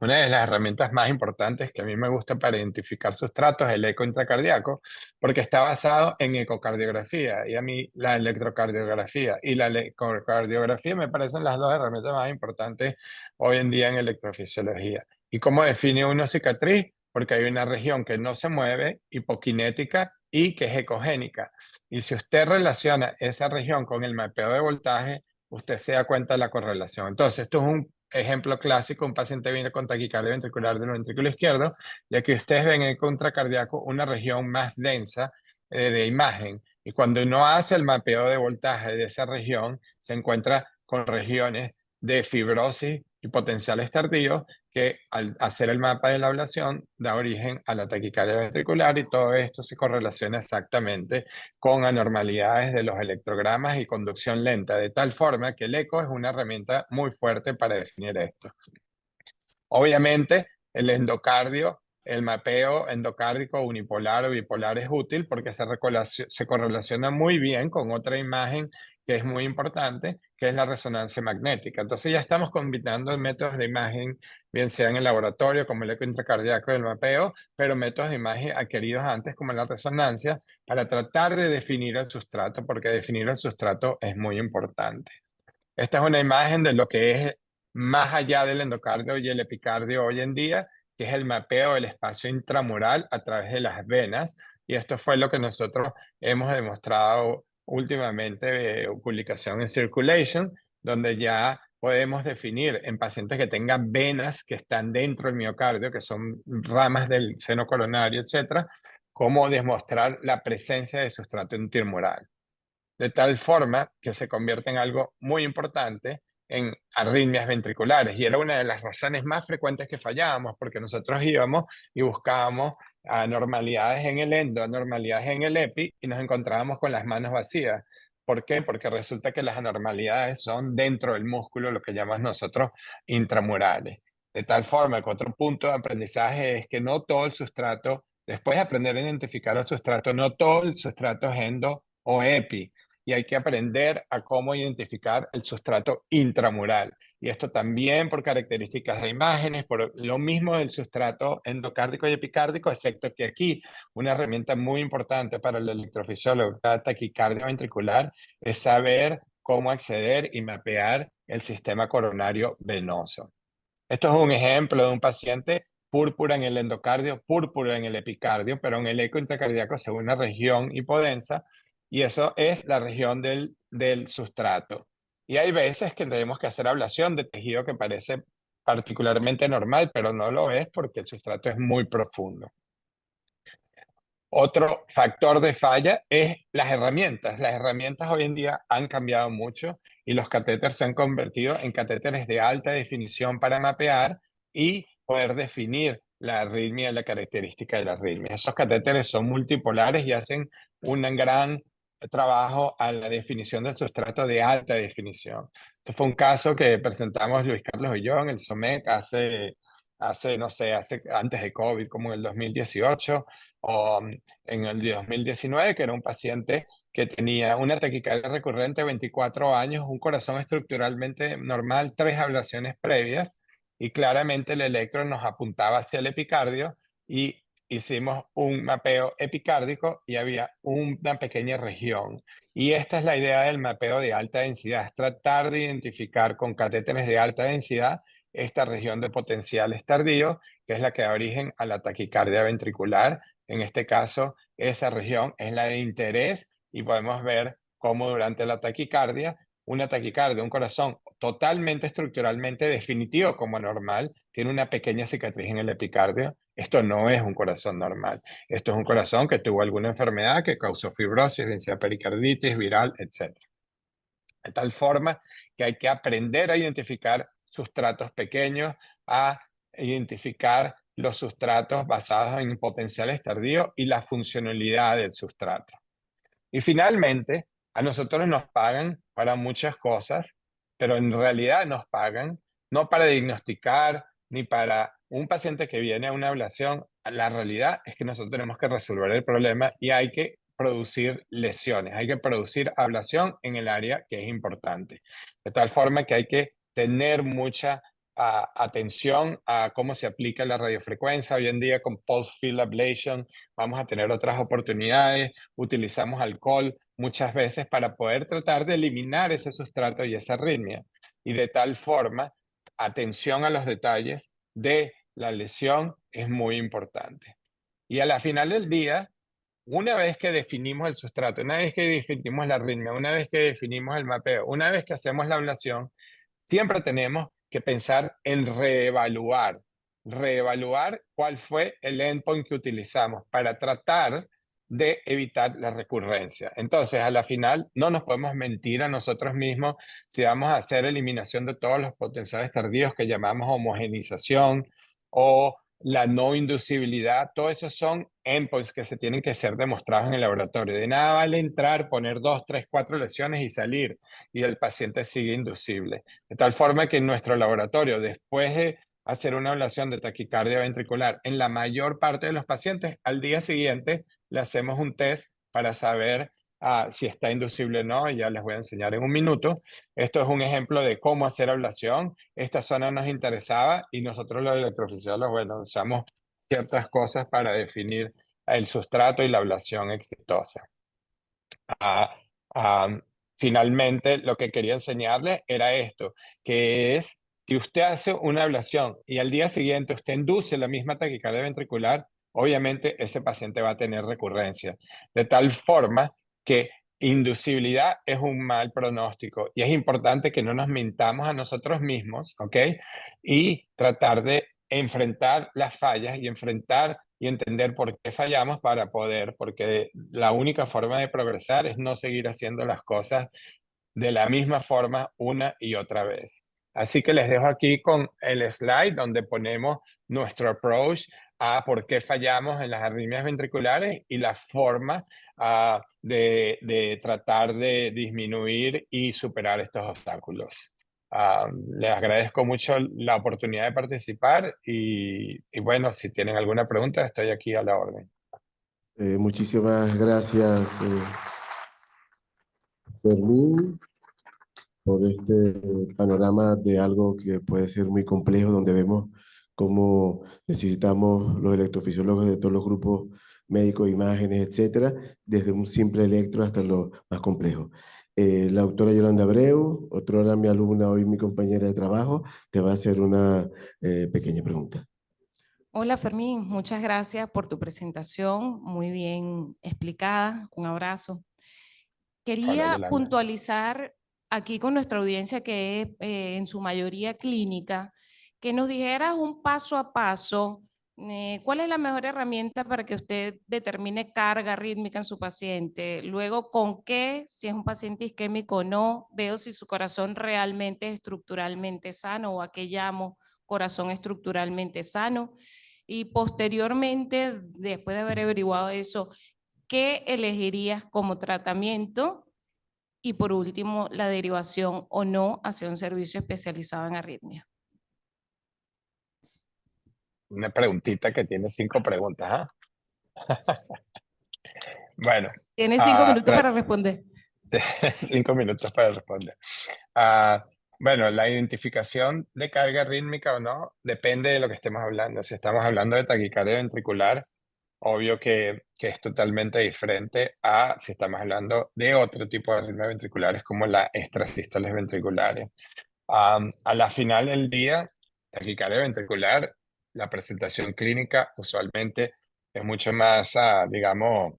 [SPEAKER 4] Una de las herramientas más importantes que a mí me gusta para identificar sustratos es el eco intracardíaco, porque está basado en ecocardiografía, y a mí la electrocardiografía y la ecocardiografía me parecen las dos herramientas más importantes hoy en día en electrofisiología. ¿Y cómo define uno cicatriz? Porque hay una región que no se mueve, hipokinética, y que es ecogénica. Y si usted relaciona esa región con el mapeo de voltaje, usted se da cuenta de la correlación. Entonces, esto es un ejemplo clásico: un paciente viene con taquicardia ventricular del ventrículo izquierdo, ya que ustedes ven en el contracardíaco una región más densa de imagen, y cuando no hace el mapeo de voltaje de esa región, se encuentra con regiones de fibrosis y potenciales tardíos que, al hacer el mapa de la ablación, da origen a la taquicardia ventricular, y todo esto se correlaciona exactamente con anormalidades de los electrogramas y conducción lenta, de tal forma que el eco es una herramienta muy fuerte para definir esto. Obviamente, el endocardio, el mapeo endocárdico unipolar o bipolar es útil porque se correlaciona muy bien con otra imagen que es muy importante, que es la resonancia magnética. Entonces ya estamos combinando métodos de imagen, bien sea en el laboratorio como el eco intracardíaco y el mapeo, pero métodos de imagen adquiridos antes como la resonancia, para tratar de definir el sustrato, porque definir el sustrato es muy importante. Esta es una imagen de lo que es más allá del endocardio y el epicardio hoy en día, que es el mapeo del espacio intramural a través de las venas. Y esto fue lo que nosotros hemos demostrado últimamente, publicación en Circulation, donde ya podemos definir en pacientes que tengan venas que están dentro del miocardio, que son ramas del seno coronario, etcétera, cómo demostrar la presencia de sustrato intramural, de tal forma que se convierte en algo muy importante en arritmias ventriculares. Y era una de las razones más frecuentes que fallábamos, porque nosotros íbamos y buscábamos anormalidades en el endo, anormalidades en el epi, y nos encontrábamos con las manos vacías. ¿Por qué? Porque resulta que las anormalidades son dentro del músculo, lo que llamamos nosotros intramurales. De tal forma que otro punto de aprendizaje es que no todo el sustrato, después de aprender a identificar el sustrato, no todo el sustrato es endo o epi, y hay que aprender a cómo identificar el sustrato intramural. Y esto también por características de imágenes, por lo mismo del sustrato endocárdico y epicárdico, excepto que aquí una herramienta muy importante para el electrofisiólogo de taquicardia ventricular es saber cómo acceder y mapear el sistema coronario venoso. Esto es un ejemplo de un paciente púrpura en el endocardio, púrpura en el epicardio, pero en el eco intracardíaco se ve una región hipodensa, y eso es la región del sustrato. Y hay veces que tenemos que hacer ablación de tejido que parece particularmente normal, pero no lo es porque el sustrato es muy profundo. Otro factor de falla es las herramientas. Las herramientas hoy en día han cambiado mucho, y los catéteres se han convertido en catéteres de alta definición para mapear y poder definir la arritmia y la característica de la arritmia. Esos catéteres son multipolares y hacen un gran trabajo a la definición del sustrato de alta definición. Esto fue un caso que presentamos Luis Carlos y yo en el SOMEC no sé, antes de COVID, como en el 2018 o en el 2019, que era un paciente que tenía una taquicardia recurrente de 24 años, un corazón estructuralmente normal, 3 ablaciones previas, y claramente el electro nos apuntaba hacia el epicardio, y hicimos un mapeo epicárdico y había una pequeña región. Y esta es la idea del mapeo de alta densidad: es tratar de identificar con catéteres de alta densidad esta región de potenciales tardíos, que es la que da origen a la taquicardia ventricular. En este caso, esa región es la de interés, y podemos ver cómo durante la taquicardia, un corazón totalmente estructuralmente definitivo como normal, tiene una pequeña cicatriz en el epicardio. Esto no es un corazón normal. Esto es un corazón que tuvo alguna enfermedad que causó fibrosis, densidad pericarditis, viral, etc. De tal forma que hay que aprender a identificar sustratos pequeños, a identificar los sustratos basados en potenciales tardíos y la funcionalidad del sustrato. Y finalmente, a nosotros nos pagan para muchas cosas, pero en realidad nos pagan no para diagnosticar ni para un paciente que viene a una ablación. La realidad es que nosotros tenemos que resolver el problema y hay que producir lesiones, hay que producir ablación en el área que es importante. De tal forma que hay que tener mucha atención a cómo se aplica la radiofrecuencia. Hoy en día con Pulse Field Ablation vamos a tener otras oportunidades. Utilizamos alcohol muchas veces para poder tratar de eliminar ese sustrato y esa arritmia. Y de tal forma, atención a los detalles de la lesión es muy importante. Y a la final del día, una vez que definimos el sustrato, una vez que definimos la arritmia, una vez que definimos el mapeo, una vez que hacemos la ablación, siempre tenemos que pensar en reevaluar cuál fue el endpoint que utilizamos para tratar de evitar la recurrencia. Entonces, a la final, no nos podemos mentir a nosotros mismos si vamos a hacer eliminación de todos los potenciales tardíos que llamamos homogenización o la no inducibilidad. Todos esos son endpoints que se tienen que ser demostrados en el laboratorio. De nada vale entrar, poner 2, 3, 4 lesiones y salir y el paciente sigue inducible. De tal forma que en nuestro laboratorio, después de hacer una ablación de taquicardia ventricular en la mayor parte de los pacientes, al día siguiente le hacemos un test para saber si está inducible o no, y ya les voy a enseñar en un minuto. Esto es un ejemplo de cómo hacer ablación. Esta zona nos interesaba y nosotros los electrofisiólogos, bueno, usamos ciertas cosas para definir el sustrato y la ablación exitosa. Finalmente, lo que quería enseñarles era esto, que es, si usted hace una ablación y al día siguiente usted induce la misma taquicardia ventricular, obviamente ese paciente va a tener recurrencia. De tal forma que inducibilidad es un mal pronóstico y es importante que no nos mintamos a nosotros mismos, ¿ok? Y tratar de enfrentar las fallas y enfrentar y entender por qué fallamos para poder, porque la única forma de progresar es no seguir haciendo las cosas de la misma forma una y otra vez. Así que les dejo aquí con el slide donde ponemos nuestro approach a por qué fallamos en las arritmias ventriculares y la forma de tratar de disminuir y superar estos obstáculos. Les agradezco mucho la oportunidad de participar y bueno, si tienen alguna pregunta, estoy aquí a la orden.
[SPEAKER 1] Muchísimas gracias, Fermín, por este panorama de algo que puede ser muy complejo, donde vemos cómo necesitamos los electrofisiólogos de todos los grupos médicos, imágenes, etcétera, desde un simple electro hasta lo más complejo. La doctora Yolanda Abreu, otrora mi alumna, hoy mi compañera de trabajo, te va a hacer una pequeña pregunta.
[SPEAKER 5] Hola Fermín, muchas gracias por tu presentación, muy bien explicada, un abrazo. Quería
[SPEAKER 4] Hola,
[SPEAKER 5] puntualizar aquí con nuestra audiencia que es en su mayoría clínica, que nos dijeras un paso a paso, cuál es la mejor herramienta para que usted determine carga rítmica en su paciente, luego con qué, si es un paciente isquémico o no, veo si su corazón realmente es estructuralmente sano o a qué llamo corazón estructuralmente sano. Y posteriormente, después de haber averiguado eso, ¿qué elegirías como tratamiento? Y por último, la derivación o no hacia un servicio especializado en arritmia.
[SPEAKER 4] Una preguntita que tiene 5 preguntas. Bueno.
[SPEAKER 5] Tienes 5 minutos para responder.
[SPEAKER 4] 5 minutos para responder. Bueno, la identificación de carga rítmica o no depende de lo que estemos hablando. Si estamos hablando de taquicardia ventricular, obvio que es totalmente diferente a si estamos hablando de otro tipo de arritmias ventriculares como las extrasístoles ventriculares. A la final del día, taquicardia ventricular, la presentación clínica usualmente es mucho más, digamos,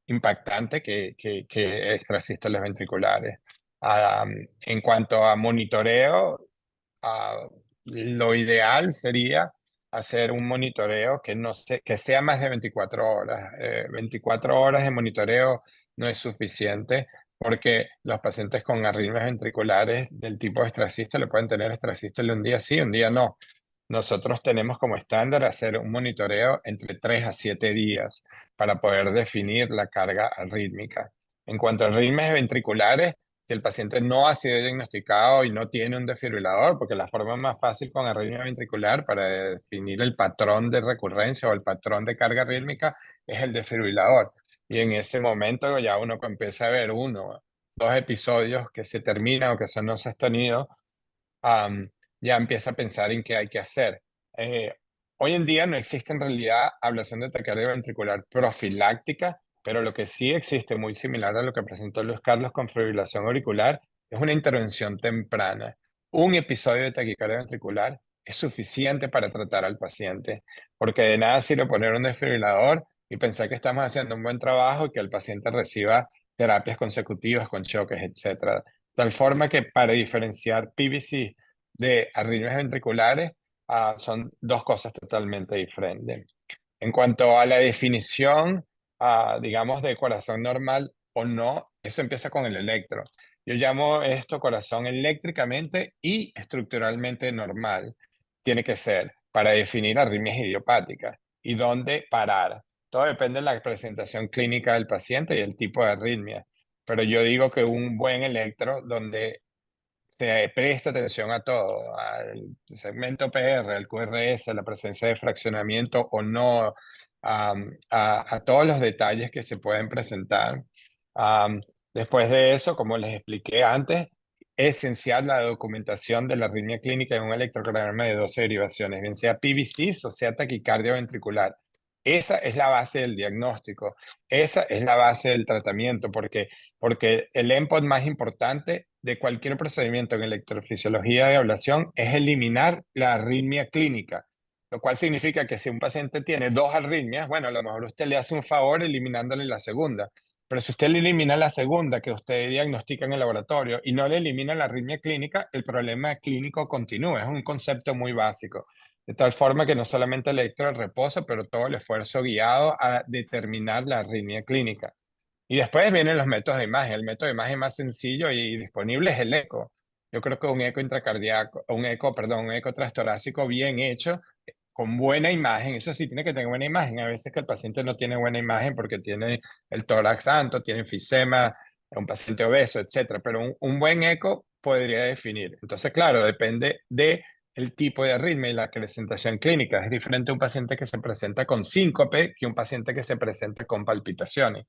[SPEAKER 4] impactante que extrasístoles ventriculares. En cuanto a monitoreo, lo ideal sería hacer un monitoreo que sea más de 24 horas. 24 horas de monitoreo no es suficiente porque los pacientes con arritmias ventriculares del tipo extrasístole pueden tener extrasístole un día sí, un día no. Nosotros tenemos como estándar hacer un monitoreo entre 3 a 7 días para poder definir la carga arrítmica. En cuanto a arritmias ventriculares, si el paciente no ha sido diagnosticado y no tiene un desfibrilador, porque la forma más fácil con arritmia ventricular para definir el patrón de recurrencia o el patrón de carga rítmica es el desfibrilador. Y en ese momento ya uno empieza a ver 1, 2 episodios que se terminan o que son no sostenidos, ya empieza a pensar en qué hay que hacer. Hoy en día no existe en realidad ablación de taquicardia ventricular profiláctica, pero lo que sí existe, muy similar a lo que presentó Luis Carlos con fibrilación auricular, es una intervención temprana. Un episodio de taquicardia ventricular es suficiente para tratar al paciente, porque de nada sirve poner un desfibrilador y pensar que estamos haciendo un buen trabajo y que el paciente reciba terapias consecutivas con choques, etc. Tal forma que para diferenciar PVC de arritmias ventriculares, son dos cosas totalmente diferentes. En cuanto a la definición, digamos, de corazón normal o no, eso empieza con el electro. Yo llamo esto corazón eléctricamente y estructuralmente normal. Tiene que ser para definir arritmias idiopáticas y dónde parar. Todo depende de la presentación clínica del paciente y el tipo de arritmia. Pero yo digo que un buen electro donde se presta atención a todo, al segmento PR, al QRS, la presencia de fraccionamiento o no, a todos los detalles que se pueden presentar. Después de eso, como les expliqué antes, es esencial la documentación de la arritmia clínica en un electrocardiograma de 12 derivaciones, bien sea PVCs o sea taquicardia ventricular. Esa es la base del diagnóstico, esa es la base del tratamiento, porque el endpoint más importante de cualquier procedimiento en electrofisiología de ablación es eliminar la arritmia clínica, lo cual significa que si un paciente tiene 2 arritmias, bueno, a lo mejor usted le hace un favor eliminándole la segunda, pero si usted le elimina la segunda que usted diagnostica en el laboratorio y no le elimina la arritmia clínica, el problema clínico continúa. Es un concepto muy básico. De tal forma que no solamente el electro de reposo, pero todo el esfuerzo guiado a determinar la arritmia clínica. Y después vienen los métodos de imagen. El método de imagen más sencillo y disponible es el eco. Yo creo que un eco intracardíaco, un eco transtorácico bien hecho, con buena imagen, eso sí, tiene que tener buena imagen. A veces que el paciente no tiene buena imagen porque tiene el tórax tanto, tiene enfisema, es un paciente obeso, etc. Pero un buen eco podría definir. Entonces, claro, depende de el tipo de arritmia y la presentación clínica. Es diferente un paciente que se presenta con síncope que un paciente que se presenta con palpitaciones.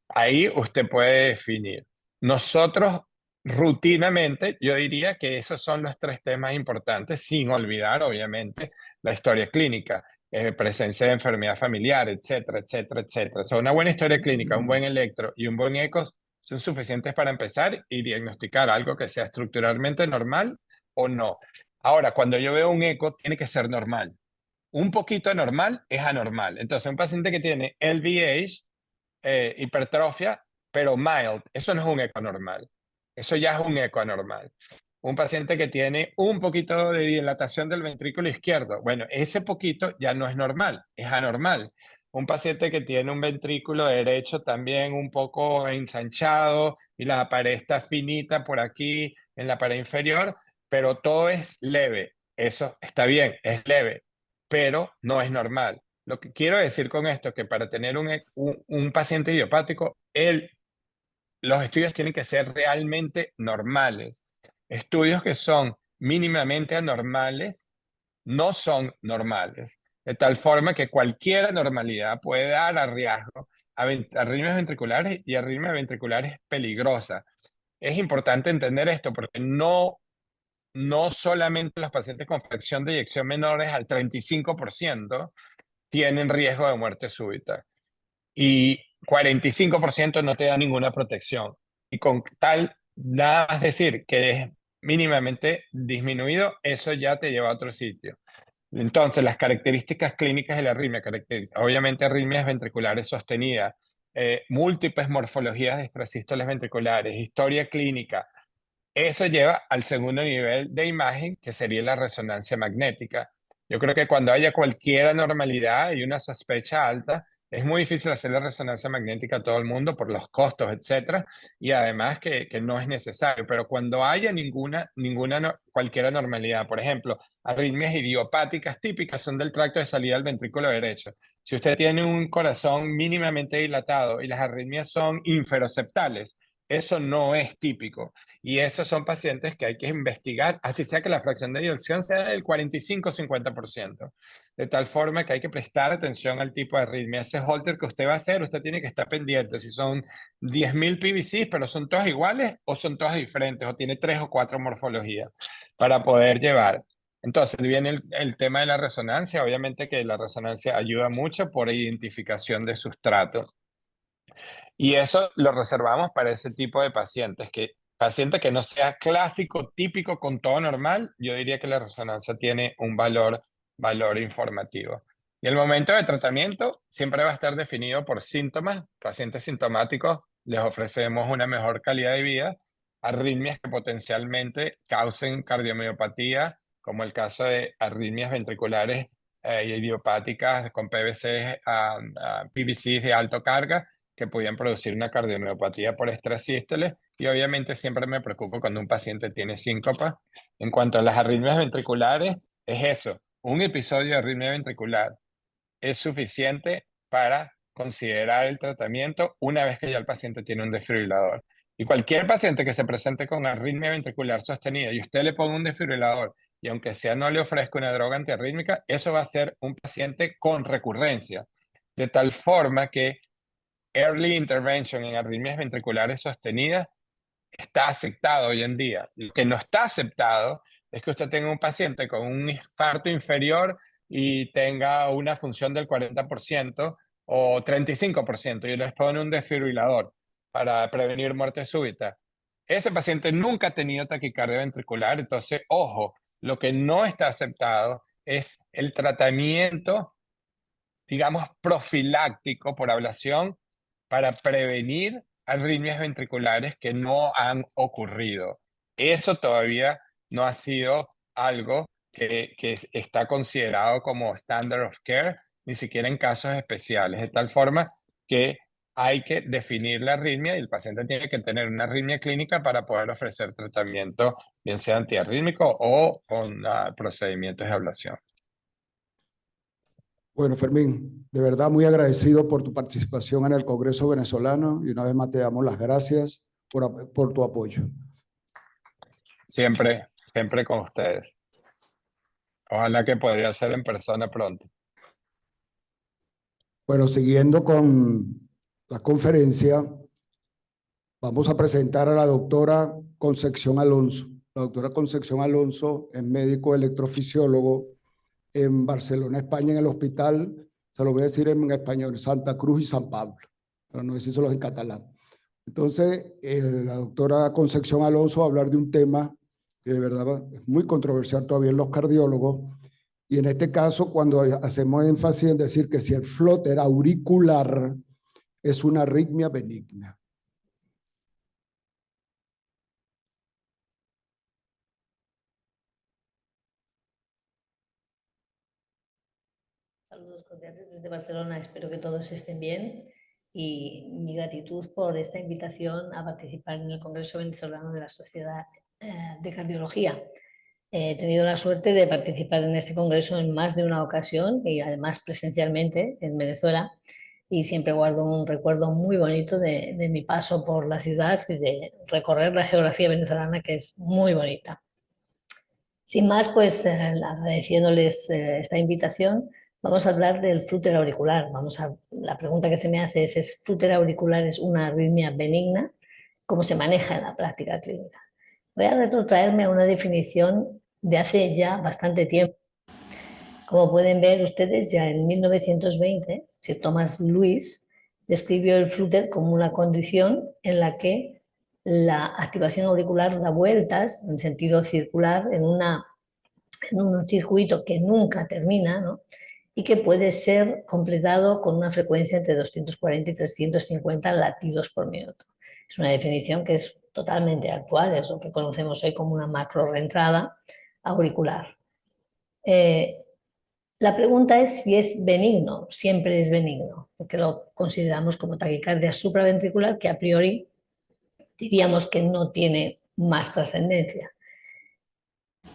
[SPEAKER 4] Ahí usted puede definir. Nosotros, rutinamente, yo diría que esos son los 3 temas importantes, sin olvidar, obviamente, la historia clínica, presencia de enfermedad familiar, etcétera, etcétera, etcétera. O sea, una buena historia clínica, un buen electro y un buen eco son suficientes para empezar y diagnosticar algo que sea estructuralmente normal o no. Ahora, cuando yo veo un eco, tiene que ser normal. Un poquito anormal es anormal. Entonces, un paciente que tiene LVH, hipertrofia, pero mild, eso no es un eco normal. Eso ya es un eco anormal. Un paciente que tiene un poquito de dilatación del ventrículo izquierdo, bueno, ese poquito ya no es normal, es anormal. Un paciente que tiene un ventrículo derecho también un poco ensanchado y la pared está finita por aquí en la pared inferior, pero todo es leve. Eso está bien, es leve, pero no es normal. Lo que quiero decir con esto es que para tener un paciente idiopático, los estudios tienen que ser realmente normales. Estudios que son mínimamente anormales no son normales, de tal forma que cualquier anormalidad puede dar a riesgo a arritmias ventriculares y arritmias ventriculares peligrosas. Es importante entender esto porque no solamente los pacientes con fracción de eyección menores al 35% tienen riesgo de muerte súbita y 45% no te da ninguna protección. Y con tal, nada más decir que es mínimamente disminuido, eso ya te lleva a otro sitio. Entonces, las características clínicas de la arritmia, obviamente arritmias ventriculares sostenidas, múltiples morfologías de extrasístoles ventriculares, historia clínica, eso lleva al segundo nivel de imagen, que sería la resonancia magnética. Yo creo que cuando haya cualquier anormalidad y una sospecha alta, Es muy difícil hacerle resonancia magnética a todo el mundo por los costos, etcétera, y además que no es necesario. Pero cuando haya cualquier anormalidad, por ejemplo, arritmias idiopáticas típicas son del tracto de salida del ventrículo derecho. Si usted tiene un corazón mínimamente dilatado y las arritmias son inferoceptales, eso no es típico. Y esos son pacientes que hay que investigar, así sea que la fracción de eyección sea del 45-50%. De tal forma que hay que prestar atención al tipo de arritmia. Ese holter que usted va a hacer, usted tiene que estar pendiente si son 10.000 PVCs, pero son todas iguales o son todas diferentes, o tiene 3 o 4 morfologías para poder llevar. Entonces viene el tema de la resonancia. Obviamente que la resonancia ayuda mucho por identificación de sustrato. Y eso lo reservamos para ese tipo de pacientes, paciente que no sea clásico, típico, con todo normal. Yo diría que la resonancia tiene un valor informativo. Y el momento de tratamiento siempre va a estar definido por síntomas. Pacientes sintomáticos les ofrecemos una mejor calidad de vida. Arritmias que potencialmente causen cardiomiopatía, como el caso de arritmias ventriculares idiopáticas con PVCs de alta carga, que podían producir una cardiomiopatía por extrasístole. Y obviamente siempre me preocupo cuando un paciente tiene síncopa. En cuanto a las arritmias ventriculares, es eso, un episodio de arritmia ventricular es suficiente para considerar el tratamiento una vez que ya el paciente tiene un desfibrilador. Y cualquier paciente que se presente con arritmia ventricular sostenida y usted le ponga un desfibrilador y aunque sea no le ofrezca una droga antiarrítmica, eso va a ser un paciente con recurrencia. De tal forma que early intervention en arritmias ventriculares sostenidas está aceptado hoy en día. Lo que no está aceptado es que usted tenga un paciente con un infarto inferior y tenga una función del 40% o 35% y les pone un desfibrilador para prevenir muerte súbita. Ese paciente nunca ha tenido taquicardia ventricular, entonces, ojo, lo que no está aceptado es el tratamiento, digamos, profiláctico por ablación para prevenir arritmias ventriculares que no han ocurrido. Eso todavía no ha sido algo que está considerado como standard of care, ni siquiera en casos especiales, de tal forma que hay que definir la arritmia y el paciente tiene que tener una arritmia clínica para poder ofrecer tratamiento, bien sea antiarrítmico o con procedimientos de ablación.
[SPEAKER 6] Bueno, Fermín, de verdad muy agradecido por tu participación en el Congreso Venezolano y una vez más te damos las gracias por tu apoyo.
[SPEAKER 4] Siempre con ustedes. Ojalá que podría ser en persona pronto.
[SPEAKER 6] Bueno, siguiendo con la conferencia, vamos a presentar a la doctora Concepción Alonso. La doctora Concepción Alonso es médico electrofisiólogo en Barcelona, España, en el hospital, se lo voy a decir en español, Santa Cruz y San Pablo, para no decírselos en catalán. Entonces, la doctora Concepción Alonso va a hablar de un tema que de verdad es muy controversial todavía en los cardiólogos, y en este caso, cuando hacemos énfasis en decir que si el flutter auricular es una arritmia benigna.
[SPEAKER 7] Saludos cordiales desde Barcelona, espero que todos estén bien y mi gratitud por esta invitación a participar en el Congreso Venezolano de la Sociedad de Cardiología. He tenido la suerte de participar en este congreso en más de una ocasión y además presencialmente en Venezuela, y siempre guardo un recuerdo muy bonito de mi paso por la ciudad y de recorrer la geografía venezolana, que es muy bonita. Sin más, pues agradeciéndoles esta invitación, vamos a hablar del flutter auricular. La pregunta que se me hace es: ¿es flutter auricular es una arritmia benigna? ¿Cómo se maneja en la práctica clínica? Voy a retrotraerme a una definición de hace ya bastante tiempo. Como pueden ver ustedes, ya en 1920, Sir Thomas Lewis describió el flutter como una condición en la que la activación auricular da vueltas en sentido circular en un circuito que nunca termina, ¿no? Y que puede ser completado con una frecuencia entre 240 y 350 latidos por minuto. Es una definición que es totalmente actual, es lo que conocemos hoy como una macro reentrada auricular. La pregunta es si es benigno. Siempre es benigno, porque lo consideramos como taquicardia supraventricular, que a priori diríamos que no tiene más trascendencia.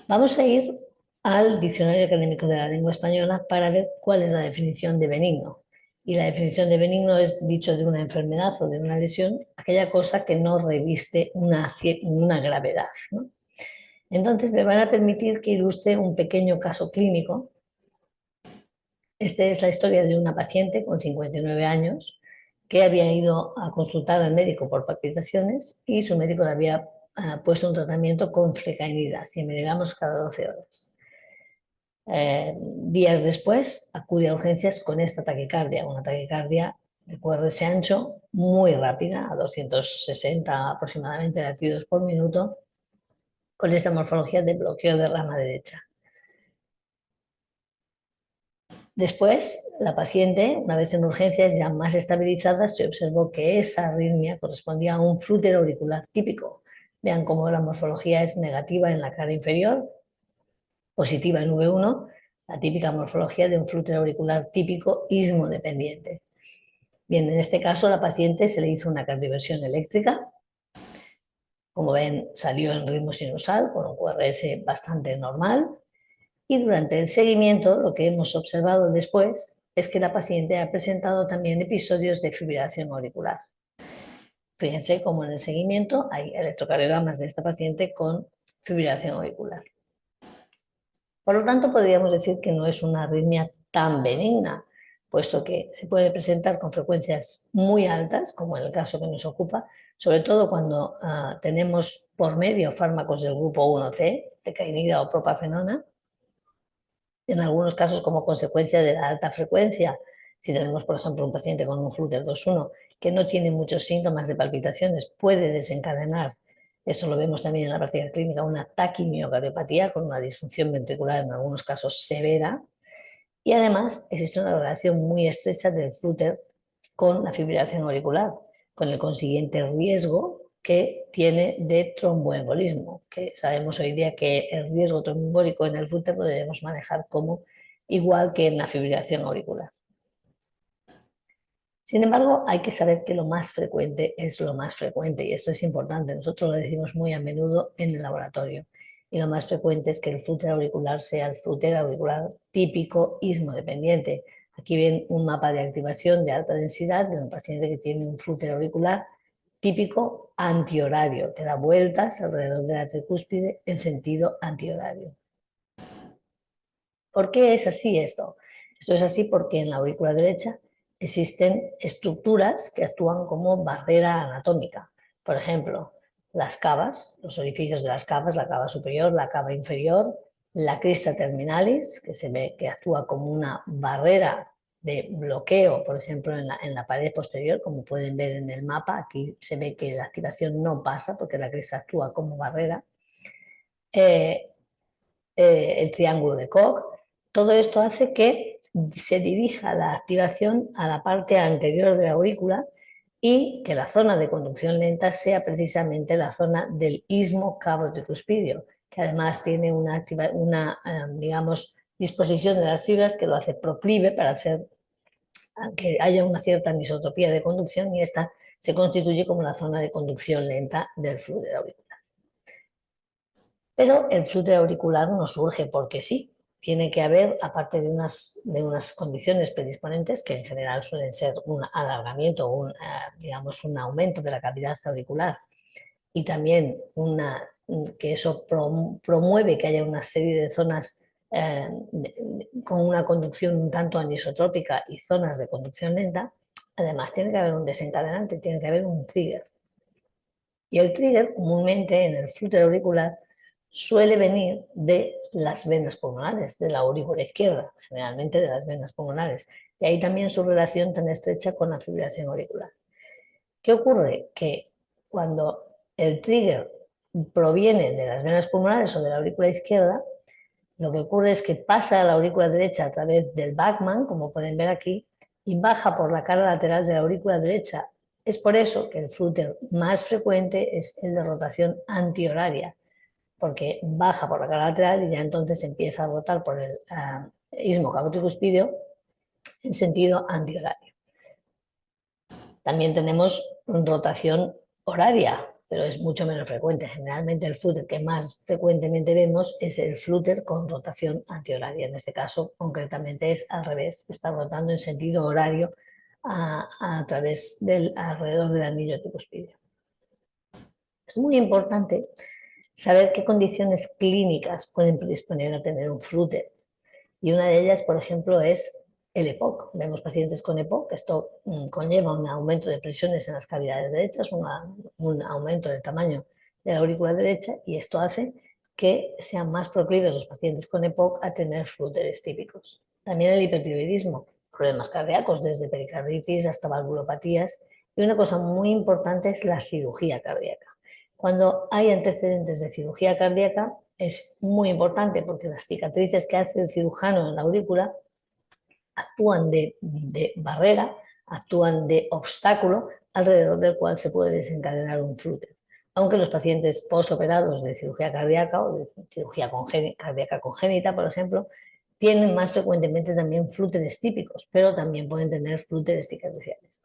[SPEAKER 7] Vamos a ir al Diccionario Académico de la Lengua Española para ver cuál es la definición de benigno. Y la definición de benigno es, dicho de una enfermedad o de una lesión, aquella cosa que no reviste una gravedad, ¿no? Entonces me van a permitir que ilustre un pequeño caso clínico. Esta es la historia de una paciente con 59 años que había ido a consultar al médico por palpitaciones y su médico le había puesto un tratamiento con flecainida, 100 miligramos cada 12 horas. Días después acude a urgencias con esta taquicardia, una taquicardia de QRS ancho muy rápida, a 260 aproximadamente latidos por minuto, con esta morfología de bloqueo de rama derecha. Después, la paciente, una vez en urgencias ya más estabilizada, se observó que esa arritmia correspondía a un flúter auricular típico. Vean cómo la morfología es negativa en la cara inferior, positiva en V1, la típica morfología de un flúter auricular típico ismodependiente. Bien, en este caso a la paciente se le hizo una cardioversión eléctrica. Como ven, salió en ritmo sinusal con un QRS bastante normal. Y durante el seguimiento, lo que hemos observado después es que la paciente ha presentado también episodios de fibrilación auricular. Fíjense cómo en el seguimiento hay electrocardiogramas de esta paciente con fibrilación auricular. Por lo tanto, podríamos decir que no es una arritmia tan benigna, puesto que se puede presentar con frecuencias muy altas, como en el caso que nos ocupa, sobre todo cuando tenemos por medio fármacos del grupo 1C, flecainida o propafenona. En algunos casos, como consecuencia de la alta frecuencia, si tenemos, por ejemplo, un paciente con un flúter 2.1 que no tiene muchos síntomas de palpitaciones, puede desencadenar, esto lo vemos también en la práctica clínica, una taquimiocardiopatía con una disfunción ventricular en algunos casos severa. Y además existe una relación muy estrecha del flúter con la fibrilación auricular, con el consiguiente riesgo que tiene de tromboembolismo, que sabemos hoy día que el riesgo tromboembólico en el flúter lo debemos manejar como igual que en la fibrilación auricular. Sin embargo, hay que saber que lo más frecuente es lo más frecuente, y esto es importante, nosotros lo decimos muy a menudo en el laboratorio, y lo más frecuente es que el flúter auricular sea el flúter auricular típico ismodependiente. Aquí ven un mapa de activación de alta densidad de un paciente que tiene un flúter auricular típico antihorario, que da vueltas alrededor de la tricúspide en sentido antihorario. ¿Por qué es así esto? Esto es así porque en la aurícula derecha existen estructuras que actúan como barrera anatómica. Por ejemplo, las cavas, los orificios de las cavas, la cava superior, la cava inferior, la crista terminalis, que se ve que actúa como una barrera de bloqueo, por ejemplo, en la pared posterior, como pueden ver en el mapa. Aquí se ve que la activación no pasa porque la crista actúa como barrera. El triángulo de Koch. Todo esto hace que se dirija la activación a la parte anterior de la aurícula y que la zona de conducción lenta sea precisamente la zona del istmo cavo-tricuspidio, que además tiene una digamos, disposición de las fibras que lo hace proclive para hacer que haya una cierta anisotropía de conducción, y esta se constituye como la zona de conducción lenta del flúter auricular. Pero el flúter auricular no surge porque sí. Tiene que haber, aparte de unas condiciones predisponentes, que en general suelen ser un alargamiento o digamos, un aumento de la cavidad auricular, y también que eso promueve que haya una serie de zonas con una conducción un tanto anisotrópica y zonas de conducción lenta. Además, tiene que haber un desencadenante, tiene que haber un trigger. Y el trigger, comúnmente en el flúter auricular, suele venir de las venas pulmonares, de la aurícula izquierda, generalmente de las venas pulmonares. Y ahí también su relación tan estrecha con la fibrilación auricular. ¿Qué ocurre? Que cuando el trigger proviene de las venas pulmonares o de la aurícula izquierda, lo que ocurre es que pasa a la aurícula derecha a través del Bachmann, como pueden ver aquí, y baja por la cara lateral de la aurícula derecha. Es por eso que el flúter más frecuente es el de rotación antihoraria, porque baja por la cara lateral y ya entonces empieza a rotar por istmo cabo tricuspidio en sentido antihorario. También tenemos rotación horaria, pero es mucho menos frecuente. Generalmente el flúter que más frecuentemente vemos es el flúter con rotación antihoraria. En este caso, concretamente, es al revés, está rotando en sentido horario a través del alrededor del anillo tricuspidio. Es muy importante saber qué condiciones clínicas pueden predisponer a tener un flúter. Y una de ellas, por ejemplo, es el EPOC. Vemos pacientes con EPOC, esto conlleva un aumento de presiones en las cavidades derechas, un aumento del tamaño de la aurícula derecha, y esto hace que sean más proclives los pacientes con EPOC a tener flúteres típicos. También el hipertiroidismo, problemas cardíacos desde pericarditis hasta valvulopatías, y una cosa muy importante es la cirugía cardíaca. Cuando hay antecedentes de cirugía cardíaca es muy importante porque las cicatrices que hace el cirujano en la aurícula actúan de barrera, actúan de obstáculo alrededor del cual se puede desencadenar un flúter. Aunque los pacientes posoperados de cirugía cardíaca o de cirugía cardíaca congénita, por ejemplo, tienen más frecuentemente también flúteres típicos, pero también pueden tener flúteres cicatriciales.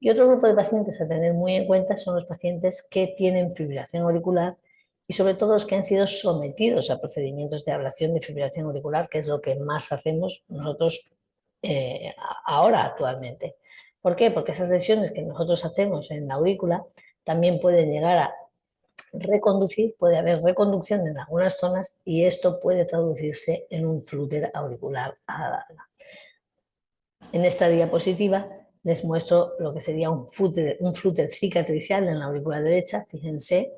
[SPEAKER 7] Y otro grupo de pacientes a tener muy en cuenta son los pacientes que tienen fibrilación auricular y sobre todo los que han sido sometidos a procedimientos de ablación de fibrilación auricular, que es lo que más hacemos nosotros ahora actualmente. ¿Por qué? Porque esas lesiones que nosotros hacemos en la aurícula también pueden llegar a reconducir, puede haber reconducción en algunas zonas y esto puede traducirse en un flúter auricular a la larga. En esta diapositiva les muestro lo que sería un flúter cicatricial en la aurícula derecha. Fíjense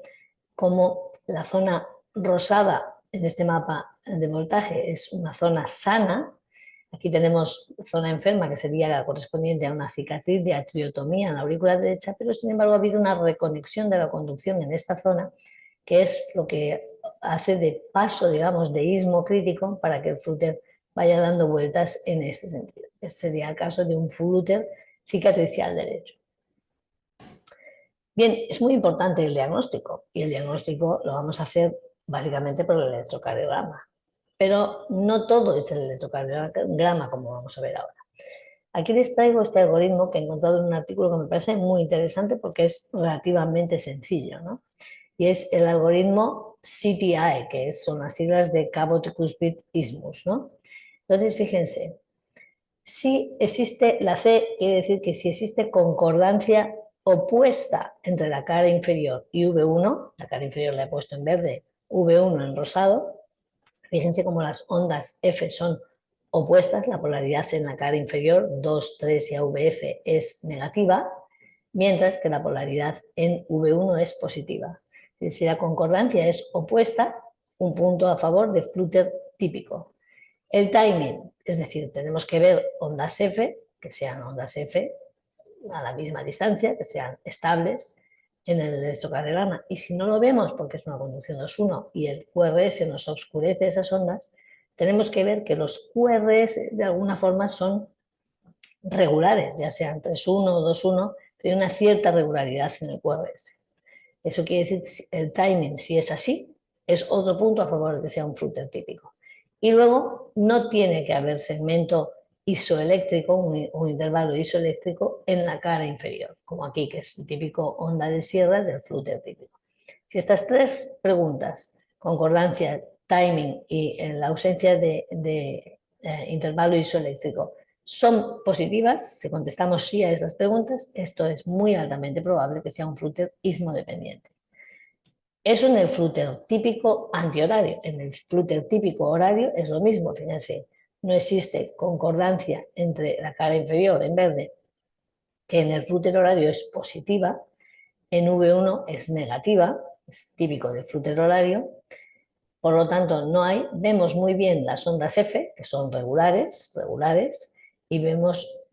[SPEAKER 7] cómo la zona rosada en este mapa de voltaje es una zona sana. Aquí tenemos zona enferma, que sería la correspondiente a una cicatriz de atriotomía en la aurícula derecha, pero sin embargo ha habido una reconexión de la conducción en esta zona, que es lo que hace de paso, digamos, de istmo crítico para que el flúter vaya dando vueltas en este sentido. Este sería el caso de un flúter cicatricial derecho. Bien, es muy importante el diagnóstico y el diagnóstico lo vamos a hacer básicamente por el electrocardiograma, pero no todo es el electrocardiograma como vamos a ver ahora. Aquí les traigo este algoritmo que he encontrado en un artículo que me parece muy interesante porque es relativamente sencillo, ¿no? Y es el algoritmo CTI, que son las siglas de Cabo Tricuspid Isthmus, ¿no? Entonces, fíjense, si existe, la C quiere decir que si existe concordancia opuesta entre la cara inferior y V1, la cara inferior la he puesto en verde, V1 en rosado, fíjense cómo las ondas F son opuestas, la polaridad en la cara inferior, 2, 3 y AVF es negativa, mientras que la polaridad en V1 es positiva. Si la concordancia es opuesta, un punto a favor de flúter típico. El timing, es decir, tenemos que ver ondas F, que sean ondas F a la misma distancia, que sean estables en el electrocardiograma. Y si no lo vemos porque es una conducción 2-1 y el QRS nos oscurece esas ondas, tenemos que ver que los QRS de alguna forma son regulares, ya sean 3-1 o 2-1, pero hay una cierta regularidad en el QRS. Eso quiere decir que el timing, si es así, es otro punto a favor de que sea un flúter típico. Y luego no tiene que haber segmento isoeléctrico, un intervalo isoeléctrico en la cara inferior, como aquí, que es el típico onda de sierras del flúter típico. Si estas tres preguntas, concordancia, timing y la ausencia de intervalo isoeléctrico, son positivas, si contestamos sí a estas preguntas, esto es muy altamente probable que sea un flúter istmodependiente. Eso en el flúter típico antihorario. En el flúter típico horario es lo mismo, fíjense, no existe concordancia entre la cara inferior en verde, que en el flúter horario es positiva, en V1 es negativa, es típico del flúter horario, por lo tanto no hay, vemos muy bien las ondas F, que son regulares, y vemos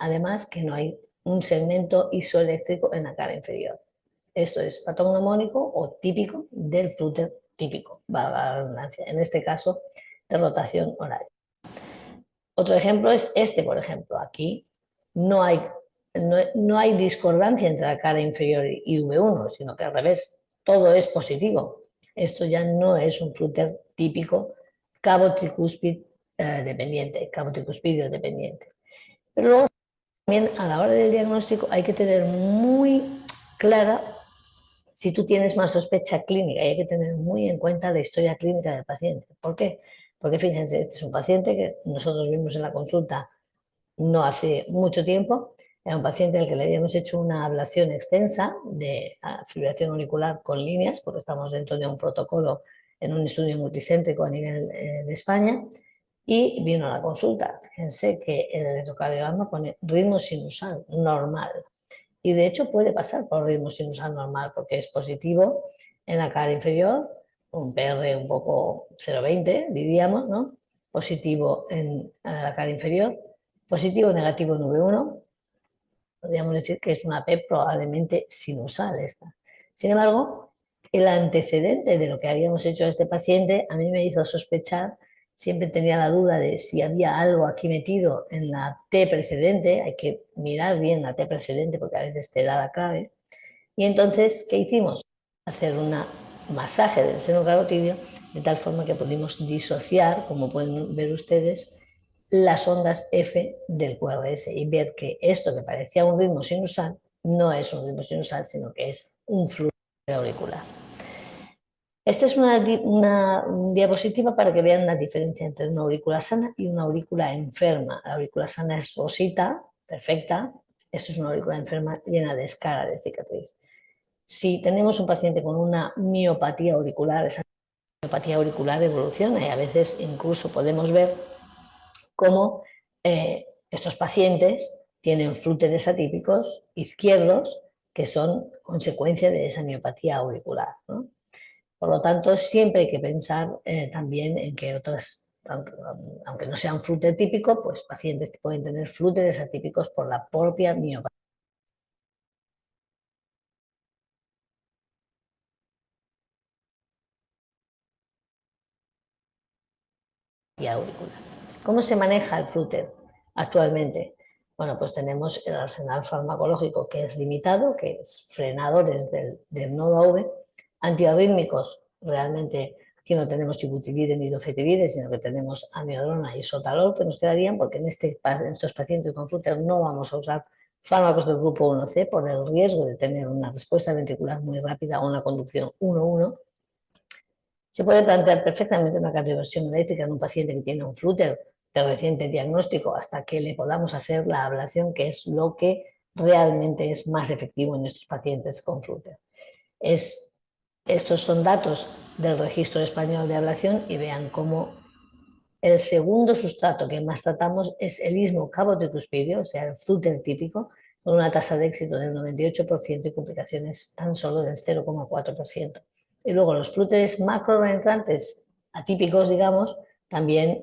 [SPEAKER 7] además que no hay un segmento isoeléctrico en la cara inferior. Esto es patognomónico o típico del flúter típico, valga la redundancia, en este caso de rotación horaria. Otro ejemplo es este, por ejemplo. Aquí no hay discordancia entre la cara inferior y V1, sino que al revés, todo es positivo. Esto ya no es un flúter típico Cabo Tricuspid dependiente, caboticuspidio dependiente. Pero luego también a la hora del diagnóstico hay que tener muy clara si tú tienes una sospecha clínica, y hay que tener muy en cuenta la historia clínica del paciente. ¿Por qué? Porque fíjense, este es un paciente que nosotros vimos en la consulta no hace mucho tiempo. Era un paciente al que le habíamos hecho una ablación extensa de fibrilación auricular con líneas, porque estamos dentro de un protocolo en un estudio multicéntrico a nivel de España, y vino a la consulta. Fíjense que el electrocardiograma pone ritmo sinusal normal. Y de hecho puede pasar por ritmo sinusal normal porque es positivo en la cara inferior, un PR un poco 0,20 diríamos, ¿no? Positivo en la cara inferior, positivo o negativo en V1, podríamos decir que es una P probablemente sinusal esta. Sin embargo, el antecedente de lo que habíamos hecho a este paciente a mí me hizo sospechar, siempre tenía la duda de si había algo aquí metido en la T precedente, hay que mirar bien la T precedente porque a veces te da la clave. Y entonces, ¿qué hicimos? Hacer un masaje del seno carotidio de tal forma que pudimos disociar, como pueden ver ustedes, las ondas F del QRS y ver que esto que parecía un ritmo sinusal no es un ritmo sinusal, sino que es un flujo auricular. Esta es una diapositiva para que vean la diferencia entre una aurícula sana y una aurícula enferma. La aurícula sana es rosita, perfecta. Esto es una aurícula enferma llena de escara, de cicatriz. Si tenemos un paciente con una miopatía auricular, esa miopatía auricular evoluciona y a veces incluso podemos ver cómo estos pacientes tienen flúteres atípicos izquierdos que son consecuencia de esa miopatía auricular, ¿no? Por lo tanto, siempre hay que pensar también en que otras, aunque no sean flúter típico, pues pacientes pueden tener flúteres atípicos por la propia miopatía auricular. ¿Cómo se maneja el flúter actualmente? Bueno, pues tenemos el arsenal farmacológico que es limitado, que es frenadores del nodo AV, antiarrítmicos, realmente aquí no tenemos cibutilide ni dofetilide, sino que tenemos amiodarona y sotalol que nos quedarían, porque en estos pacientes con flúter no vamos a usar fármacos del grupo 1C por el riesgo de tener una respuesta ventricular muy rápida o una conducción 1-1. Se puede plantear perfectamente una cardioversión eléctrica en un paciente que tiene un flúter de reciente diagnóstico hasta que le podamos hacer la ablación, que es lo que realmente es más efectivo en estos pacientes con flúter. Estos son datos del registro español de ablación y vean cómo el segundo sustrato que más tratamos es el istmo cabo-tricuspidio, o sea, el flúter típico, con una tasa de éxito del 98% y complicaciones tan solo del 0,4%. Y luego los flúteres macropenetrantes atípicos, digamos, también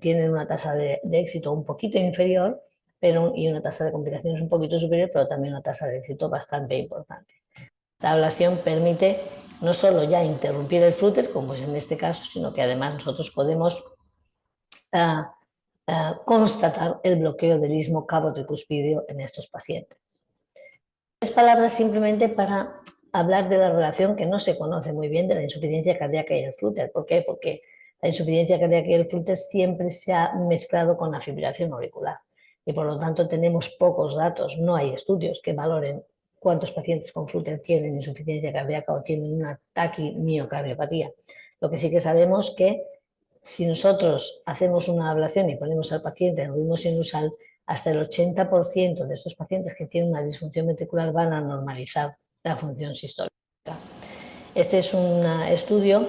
[SPEAKER 7] tienen una tasa de éxito un poquito inferior y una tasa de complicaciones un poquito superior, pero también una tasa de éxito bastante importante. La ablación permite no solo ya interrumpir el flúter, como es en este caso, sino que además nosotros podemos constatar el bloqueo del istmo cabo-tricuspidio en estos pacientes. 3 palabras simplemente para hablar de la relación que no se conoce muy bien de la insuficiencia cardíaca y el flúter. ¿Por qué? Porque la insuficiencia cardíaca y el flúter siempre se ha mezclado con la fibrilación auricular y por lo tanto tenemos pocos datos, no hay estudios que valoren cuántos pacientes con flúter tienen insuficiencia cardíaca o tienen una taquimiocardiopatía. Lo que sí que sabemos que si nosotros hacemos una ablación y ponemos al paciente en ritmo sinusal, hasta el 80% de estos pacientes que tienen una disfunción ventricular van a normalizar la función sistólica. Este es un estudio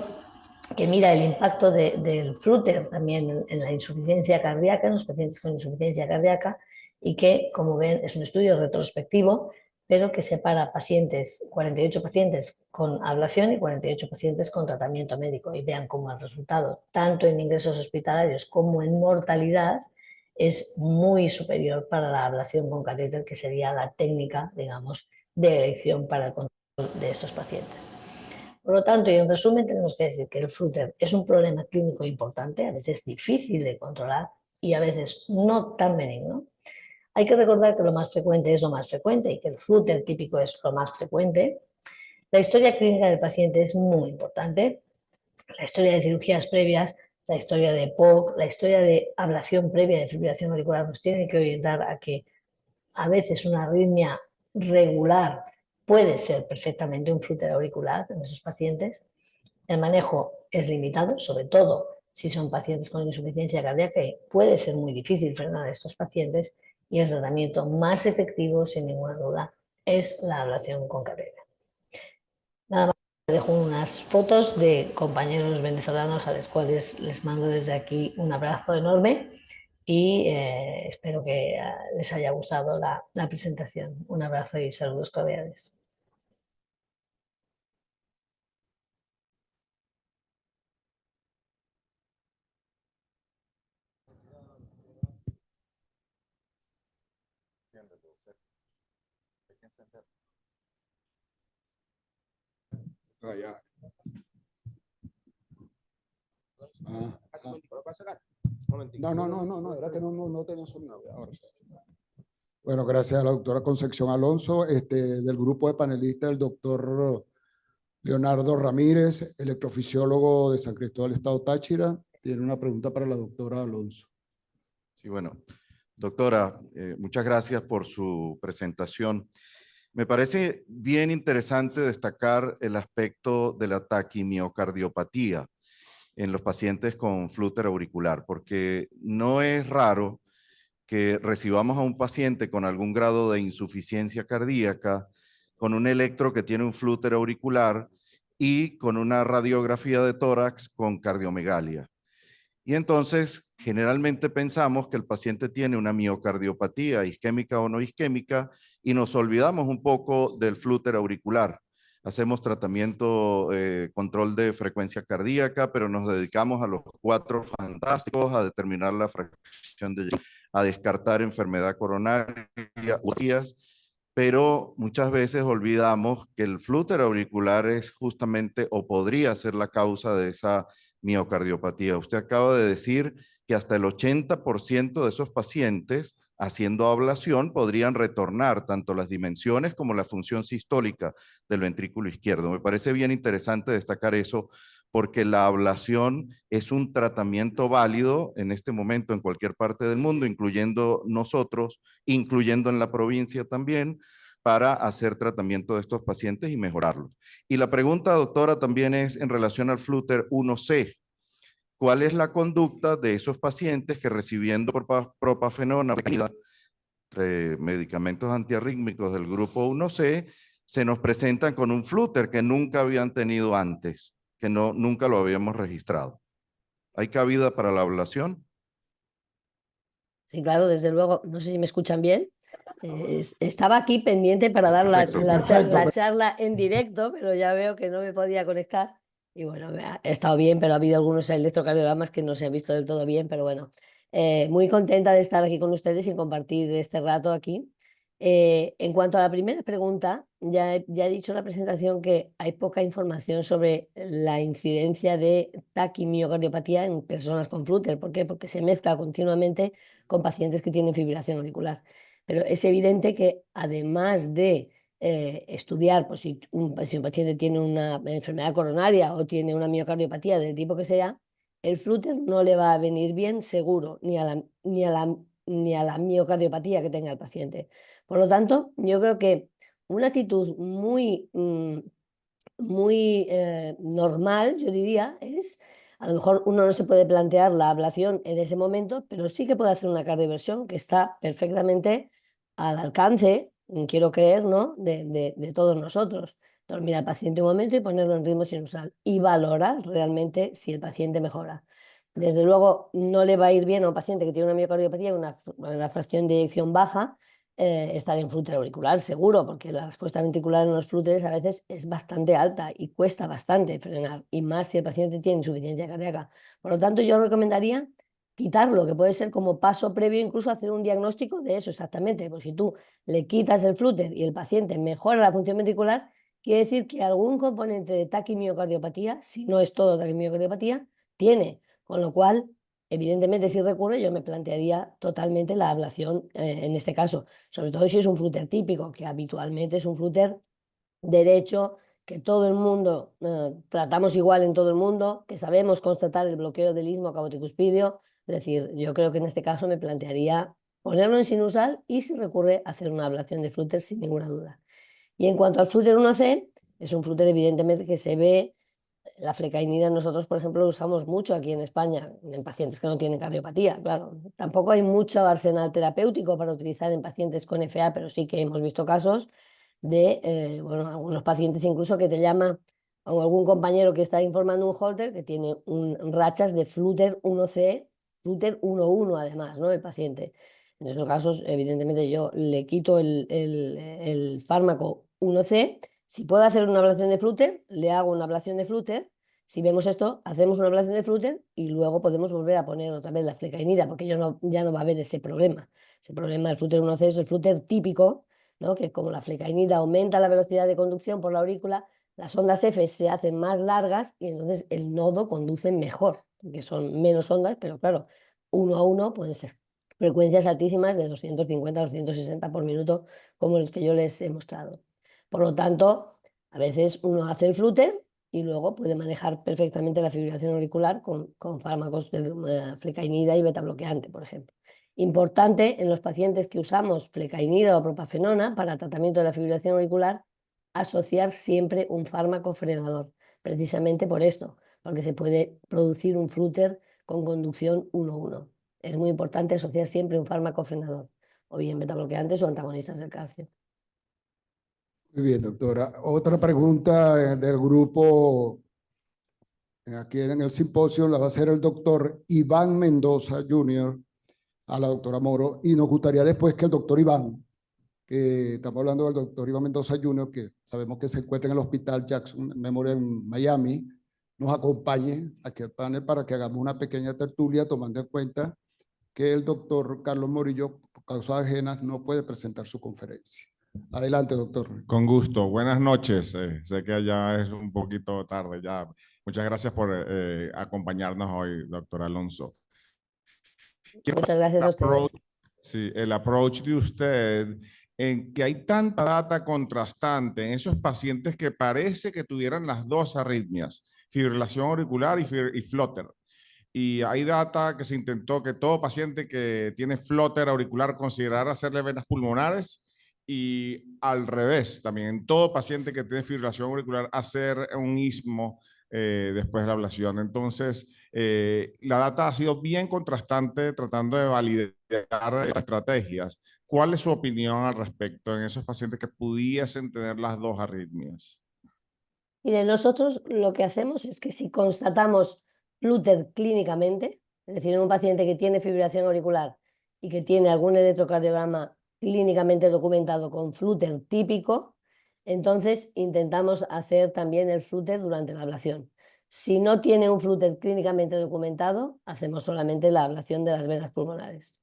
[SPEAKER 7] que mira el impacto del flúter también en la insuficiencia cardíaca, en los pacientes con insuficiencia cardíaca, y que, como ven, es un estudio retrospectivo, pero que separa pacientes, 48 pacientes con ablación y 48 pacientes con tratamiento médico. Y vean cómo el resultado, tanto en ingresos hospitalarios como en mortalidad, es muy superior para la ablación con catéter, que sería la técnica, digamos, de elección para el control de estos pacientes. Por lo tanto, y en resumen, tenemos que decir que el flúter es un problema clínico importante, a veces difícil de controlar y a veces no tan benigno. Hay que recordar que lo más frecuente es lo más frecuente y que el flúter típico es lo más frecuente. La historia clínica del paciente es muy importante. La historia de cirugías previas la historia de POC, la historia de ablación previa de fibrilación auricular nos tiene que orientar a que a veces una arritmia regular puede ser perfectamente un flúter auricular en esos pacientes. El manejo es limitado, sobre todo si son pacientes con insuficiencia cardíaca, y puede ser muy difícil frenar a estos pacientes, y el tratamiento más efectivo, sin ninguna duda, es la ablación con catéter. Nada más, dejo unas fotos de compañeros venezolanos a los cuales les mando desde aquí un abrazo enorme y espero que les haya gustado la presentación. Un abrazo y saludos cordiales.
[SPEAKER 6] No, era que no tenía sonido. Ahora sí. Bueno, gracias a la doctora Concepción Alonso, del grupo de panelistas, el doctor Leonardo Ramírez, electrofisiólogo de San Cristóbal, Estado Táchira, tiene una pregunta para la doctora Alonso.
[SPEAKER 8] Sí, bueno, doctora, muchas gracias por su presentación. Me parece bien interesante destacar el aspecto de la taquimiocardiopatía en los pacientes con flúter auricular, porque no es raro que recibamos a un paciente con algún grado de insuficiencia cardíaca, con un electro que tiene un flúter auricular y con una radiografía de tórax con cardiomegalia. Y entonces, generalmente pensamos que el paciente tiene una miocardiopatía isquémica o no isquémica y nos olvidamos un poco del flúter auricular. Hacemos tratamiento, control de frecuencia cardíaca, pero nos dedicamos a los 4 fantásticos, a determinar la fracción de, a descartar enfermedad coronaria, pero muchas veces olvidamos que el flúter auricular es justamente o podría ser la causa de esa miocardiopatía. Usted acaba de decir que hasta el 80% de esos pacientes haciendo ablación podrían retornar tanto las dimensiones como la función sistólica del ventrículo izquierdo. Me parece bien interesante destacar eso porque la ablación es un tratamiento válido en este momento en cualquier parte del mundo, incluyendo nosotros, incluyendo en la provincia también, para hacer tratamiento de estos pacientes y mejorarlos. Y la pregunta, doctora, también es en relación al flúter 1C. ¿Cuál es la conducta de esos pacientes que recibiendo propafenona, medicamentos antiarrítmicos del grupo 1C, se nos presentan con un flúter que nunca habían tenido antes, que nunca lo habíamos registrado? ¿Hay cabida para la ablación?
[SPEAKER 7] Sí, claro, desde luego. No sé si me escuchan bien. Estaba aquí pendiente para dar la charla en directo, pero ya veo que no me podía conectar. Y bueno, he estado bien, pero ha habido algunos electrocardiogramas que no se han visto del todo bien, pero bueno, muy contenta de estar aquí con ustedes y compartir este rato aquí. En cuanto a la primera pregunta, ya he dicho en la presentación que hay poca información sobre la incidencia de taquimiocardiopatía en personas con flúter. ¿Por qué? Porque se mezcla continuamente con pacientes que tienen fibrilación auricular. Pero es evidente que además de estudiar pues, si un paciente tiene una enfermedad coronaria o tiene una miocardiopatía del tipo que sea, el flúter no le va a venir bien seguro ni a la miocardiopatía que tenga el paciente. Por lo tanto, yo creo que una actitud muy normal, yo diría, es, a lo mejor uno no se puede plantear la ablación en ese momento, pero sí que puede hacer una cardioversión que está perfectamente al alcance, quiero creer, ¿no?, de todos nosotros. Dormir al paciente un momento y ponerlo en ritmo sinusal y valorar realmente si el paciente mejora. Desde luego, no le va a ir bien a un paciente que tiene una miocardiopatía y una fracción de eyección baja, estar en flúter auricular, seguro, porque la respuesta ventricular en los flúteres a veces es bastante alta y cuesta bastante frenar, y más si el paciente tiene insuficiencia cardíaca. Por lo tanto, yo recomendaría quitarlo, que puede ser como paso previo incluso a hacer un diagnóstico de eso exactamente. Pues si tú le quitas el flúter y el paciente mejora la función ventricular, quiere decir que algún componente de taquimiocardiopatía, si no es todo taquimiocardiopatía, tiene, con lo cual, evidentemente, si recurre, yo me plantearía totalmente la ablación en este caso, sobre todo si es un flúter típico, que habitualmente es un flúter derecho que todo el mundo tratamos igual en todo el mundo, que sabemos constatar el bloqueo del istmo caroticuspidio. Es decir, yo creo que en este caso me plantearía ponerlo en sinusal y, si recurre, hacer una ablación de flúter sin ninguna duda. Y en cuanto al flúter 1C, es un flúter evidentemente que se ve. La flecainida nosotros, por ejemplo, lo usamos mucho aquí en España, en pacientes que no tienen cardiopatía, claro. Tampoco hay mucho arsenal terapéutico para utilizar en pacientes con FA, pero sí que hemos visto casos de, bueno, algunos pacientes incluso que te llaman, o algún compañero que está informando un holter que tiene rachas de flúter 1C, flúter 1.1 además, ¿no? El paciente. En esos casos, evidentemente, yo le quito el fármaco 1C. Si puedo hacer una ablación de flúter, le hago una ablación de flúter. Si vemos esto, hacemos una ablación de flúter y luego podemos volver a poner otra vez la flecainida, porque ya no va a haber ese problema. Ese problema del flúter 1C es el flúter típico, ¿no? Que como la flecainida aumenta la velocidad de conducción por la aurícula, las ondas F se hacen más largas y entonces el nodo conduce mejor, que son menos ondas, pero claro, 1 a 1 pueden ser frecuencias altísimas de 250 a 260 por minuto, como los que yo les he mostrado. Por lo tanto, a veces uno hace el flúter y luego puede manejar perfectamente la fibrilación auricular con fármacos de flecainida y betabloqueante, por ejemplo. Importante en los pacientes que usamos flecainida o propafenona para tratamiento de la fibrilación auricular, asociar siempre un fármaco frenador, precisamente por esto, porque se puede producir un flúter con conducción 1-1. Es muy importante asociar siempre un fármaco frenador, o bien betabloqueantes o antagonistas del calcio.
[SPEAKER 6] Muy bien, doctora. Otra pregunta del grupo aquí en el simposio la va a hacer el doctor Iván Mendoza Jr. a la doctora Moro, y nos gustaría después que el doctor Iván, que estamos hablando del doctor Iván Mendoza Jr., que sabemos que se encuentra en el hospital Jackson Memorial en Miami, nos acompañe aquí al panel para que hagamos una pequeña tertulia, tomando en cuenta que el doctor Carlos Morillo, por causas ajenas, no puede presentar su conferencia. Adelante, doctor.
[SPEAKER 9] Con gusto. Buenas noches. Sé que ya es un poquito tarde ya. Muchas gracias por acompañarnos hoy, doctor Alonso.
[SPEAKER 7] Muchas gracias a ustedes.
[SPEAKER 9] Sí, el approach de usted en que hay tanta data contrastante en esos pacientes que parece que tuvieran las dos arritmias, fibrilación auricular y flutter. Y hay data que se intentó que todo paciente que tiene flutter auricular considerara hacerle venas pulmonares, y al revés, también en todo paciente que tiene fibrilación auricular hacer un istmo después de la ablación. Entonces, la data ha sido bien contrastante tratando de validar estrategias. ¿Cuál es su opinión al respecto en esos pacientes que pudiesen tener las dos arritmias?
[SPEAKER 7] Mire, nosotros lo que hacemos es que si constatamos flúter clínicamente, es decir, en un paciente que tiene fibrilación auricular y que tiene algún electrocardiograma clínicamente documentado con flúter típico, entonces intentamos hacer también el flúter durante la ablación. Si no tiene un flúter clínicamente documentado, hacemos solamente la ablación de las venas pulmonares.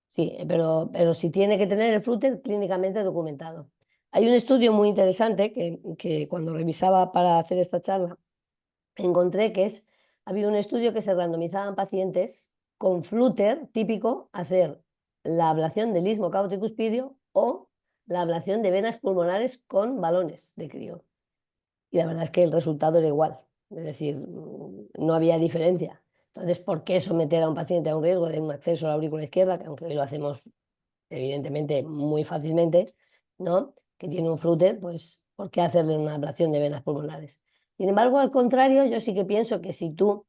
[SPEAKER 7] Sí, pero si tiene que tener el flúter clínicamente documentado. Hay un estudio muy interesante que cuando revisaba para hacer esta charla encontré que ha habido un estudio que se randomizaban pacientes con flúter típico a hacer la ablación del istmo caroticuspidio o la ablación de venas pulmonares con balones de crío. Y la verdad es que el resultado era igual, es decir, no había diferencia. Entonces, ¿por qué someter a un paciente a un riesgo de un acceso a la aurícula izquierda, que aunque hoy lo hacemos evidentemente muy fácilmente, ¿no? Que tiene un flúter, pues ¿por qué hacerle una ablación de venas pulmonares? Sin embargo, al contrario, yo sí que pienso que si tú,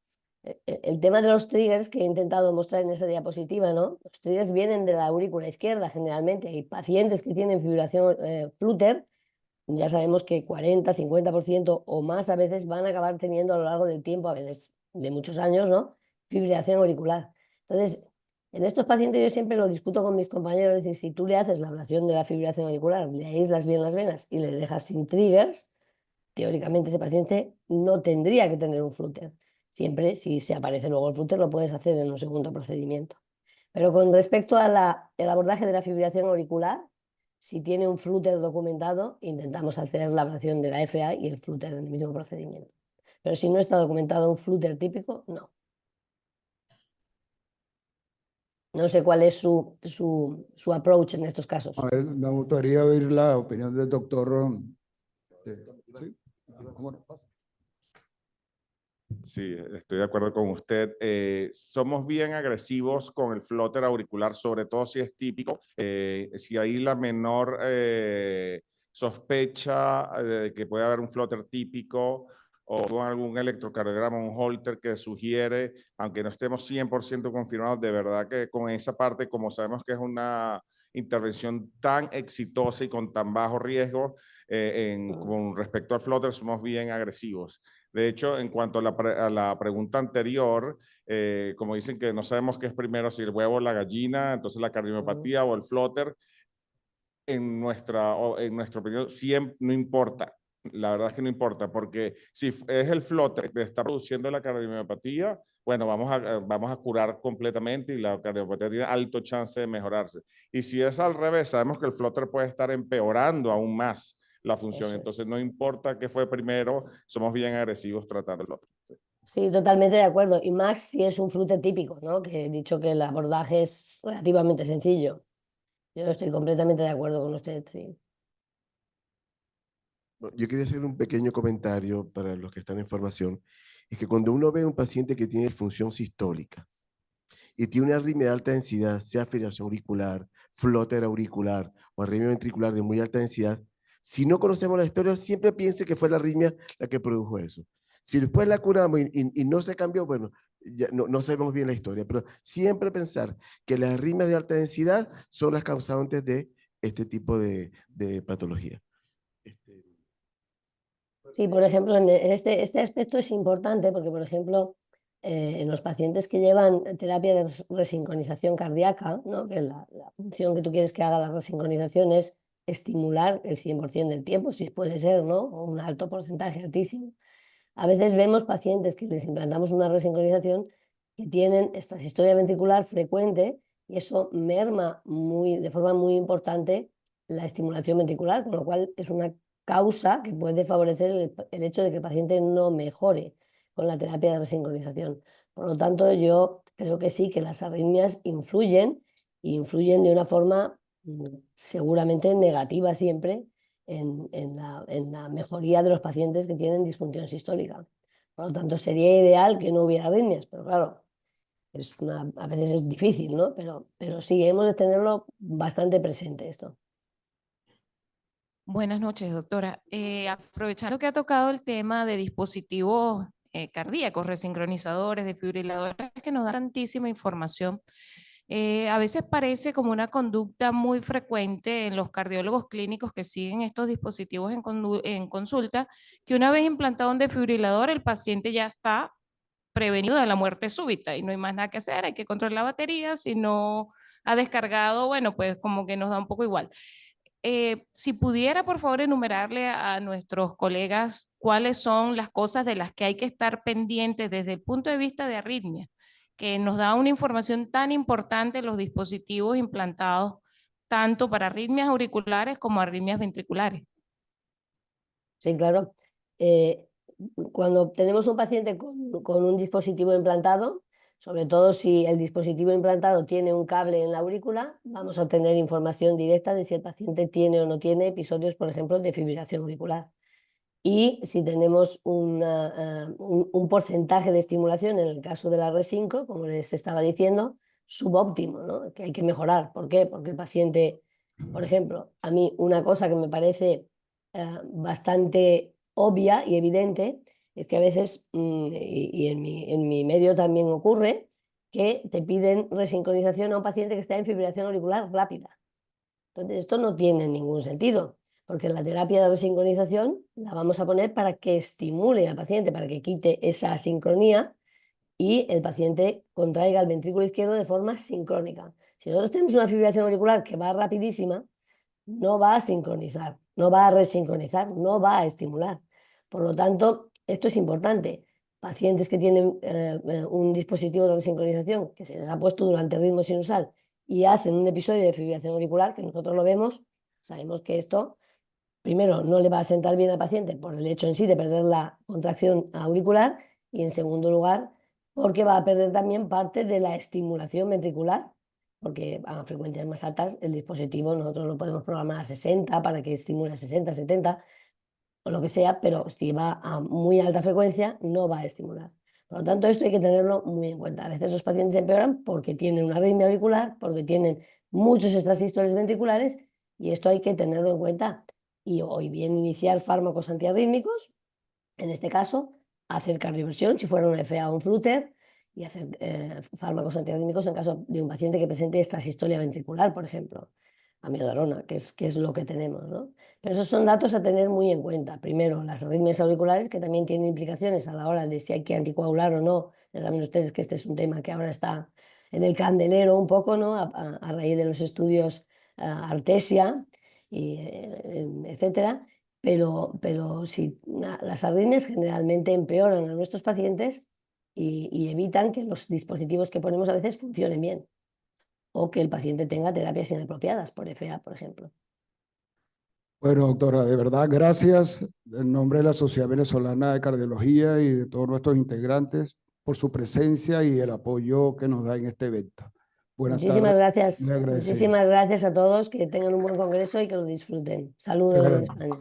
[SPEAKER 7] el tema de los triggers que he intentado mostrar en esa diapositiva, ¿no? Los triggers vienen de la aurícula izquierda generalmente. Hay pacientes que tienen fibrilación flúter, ya sabemos que 40, 50% o más a veces van a acabar teniendo a lo largo del tiempo, a veces de muchos años, ¿no? Fibrilación auricular. Entonces, en estos pacientes yo siempre lo discuto con mis compañeros, es decir, si tú le haces la ablación de la fibrilación auricular, le aíslas bien las venas y le dejas sin triggers, teóricamente ese paciente no tendría que tener un flúter. Siempre, si se aparece luego el flúter, lo puedes hacer en un segundo procedimiento. Pero con respecto al abordaje de la fibrilación auricular, si tiene un flúter documentado, intentamos hacer la ablación de la FA y el flúter en el mismo procedimiento. Pero si no está documentado un flúter típico, no. No sé cuál es su approach en estos casos.
[SPEAKER 6] A ver, me gustaría oír la opinión del doctor
[SPEAKER 9] Sí. Sí, estoy de acuerdo con usted. Somos bien agresivos con el flóter auricular, sobre todo si es típico. Si hay la menor sospecha de que puede haber un flóter típico o con algún electrocardiograma, un holter que sugiere, aunque no estemos 100% confirmados, de verdad que con esa parte, como sabemos que es una intervención tan exitosa y con tan bajo riesgo, con respecto al flóter, somos bien agresivos. De hecho, en cuanto a la pregunta anterior, como dicen que no sabemos qué es primero, si el huevo o la gallina, entonces la cardiomiopatía o el flóter, en nuestra opinión, siempre no importa. La verdad es que no importa, porque si es el flóter que está produciendo la cardiomiopatía, bueno, vamos a curar completamente y la cardiopatía tiene alto chance de mejorarse. Y si es al revés, sabemos que el flóter puede estar empeorando aún más la función. Entonces, no importa qué fue primero, somos bien agresivos tratando el flóter. Sí.
[SPEAKER 10] Sí, totalmente de acuerdo. Y más si es un flúter típico, ¿no? Que he dicho que el abordaje es relativamente sencillo. Yo estoy completamente de acuerdo con usted, sí.
[SPEAKER 1] Yo quería hacer un pequeño comentario para los que están en formación. Es que cuando uno ve a un paciente que tiene disfunción sistólica y tiene una arritmia de alta densidad, sea fibrilación auricular, flóter auricular o arritmia ventricular de muy alta densidad, si no conocemos la historia, siempre piense que fue la arritmia la que produjo eso. Si después la curamos y no se cambió, bueno, ya no sabemos bien la historia, pero siempre pensar que las arritmias de alta densidad son las causantes de este tipo de patología.
[SPEAKER 10] Sí, por ejemplo, en este aspecto es importante porque, por ejemplo, en los pacientes que llevan terapia de resincronización cardíaca, ¿no? Que la función que tú quieres que haga la resincronización es estimular el 100% del tiempo, si puede ser, ¿no? O un alto porcentaje, altísimo. A veces vemos pacientes que les implantamos una resincronización que tienen esta historia ventricular frecuente y eso merma de forma muy importante la estimulación ventricular, con lo cual es una causa que puede favorecer el hecho de que el paciente no mejore con la terapia de resincronización. Por lo tanto, yo creo que sí, que las arritmias influyen de una forma seguramente negativa siempre en la mejoría de los pacientes que tienen disfunción sistólica. Por lo tanto, sería ideal que no hubiera arritmias, pero claro, a veces es difícil, ¿no? Pero sí, hemos de tenerlo bastante presente esto.
[SPEAKER 5] Buenas noches, doctora. Aprovechando que ha tocado el tema de dispositivos cardíacos, resincronizadores, desfibriladores, que nos da tantísima información, a veces parece como una conducta muy frecuente en los cardiólogos clínicos que siguen estos dispositivos en consulta, que una vez implantado un desfibrilador, el paciente ya está prevenido de la muerte súbita y no hay más nada que hacer, hay que controlar la batería, si no ha descargado, bueno, pues como que nos da un poco igual. Si pudiera, por favor, enumerarle a nuestros colegas cuáles son las cosas de las que hay que estar pendientes desde el punto de vista de arritmia, que nos da una información tan importante en los dispositivos implantados, tanto para arritmias auriculares como arritmias ventriculares.
[SPEAKER 10] Sí, claro. Cuando tenemos un paciente con un dispositivo implantado, sobre todo si el dispositivo implantado tiene un cable en la aurícula, vamos a tener información directa de si el paciente tiene o no tiene episodios, por ejemplo, de fibrilación auricular. Y si tenemos un porcentaje de estimulación, en el caso de la resincro, como les estaba diciendo, subóptimo, ¿no? Que hay que mejorar. ¿Por qué? Porque el paciente, por ejemplo, a mí una cosa que me parece bastante obvia y evidente es que a veces, y en mi medio también ocurre, que te piden resincronización a un paciente que está en fibrilación auricular rápida. Entonces, esto no tiene ningún sentido, porque la terapia de resincronización la vamos a poner para que estimule al paciente, para que quite esa asincronía y el paciente contraiga el ventrículo izquierdo de forma sincrónica. Si nosotros tenemos una fibrilación auricular que va rapidísima, no va a sincronizar, no va a resincronizar, no va a estimular. Por lo tanto, esto es importante. Pacientes que tienen un dispositivo de resincronización que se les ha puesto durante el ritmo sinusal y hacen un episodio de fibrilación auricular, que nosotros lo vemos, sabemos que esto, primero, no le va a sentar bien al paciente por el hecho en sí de perder la contracción auricular y, en segundo lugar, porque va a perder también parte de la estimulación ventricular, porque a frecuencias más altas el dispositivo nosotros lo podemos programar a 60 para que estimule a 60, 70, o lo que sea, pero si va a muy alta frecuencia no va a estimular. Por lo tanto, esto hay que tenerlo muy en cuenta. A veces los pacientes empeoran porque tienen una arritmia auricular, porque tienen muchos extrasístoles ventriculares, y esto hay que tenerlo en cuenta. Y hoy bien iniciar fármacos antiarrítmicos, en este caso, hacer cardioversión, si fuera una FA o un Flutter, y hacer fármacos antiarrítmicos en caso de un paciente que presente extrasistolia ventricular, por ejemplo, amiodarona, que es lo que tenemos, ¿no? Pero esos son datos a tener muy en cuenta. Primero, las arritmias auriculares, que también tienen implicaciones a la hora de si hay que anticoagular o no. Ya saben ustedes que este es un tema que ahora está en el candelero un poco, ¿no? A raíz de los estudios Artesia, etcétera. Pero si las arritmias generalmente empeoran a nuestros pacientes y evitan que los dispositivos que ponemos a veces funcionen bien, o que el paciente tenga terapias inapropiadas por FA, por ejemplo.
[SPEAKER 6] Bueno, doctora, de verdad, gracias en nombre de la Sociedad Venezolana de Cardiología y de todos nuestros integrantes por su presencia y el apoyo que nos da en este evento. Buenas
[SPEAKER 10] Muchísimas
[SPEAKER 6] tardes.
[SPEAKER 10] gracias. Muchísimas gracias a todos, que tengan un buen congreso y que lo disfruten. Saludos desde España.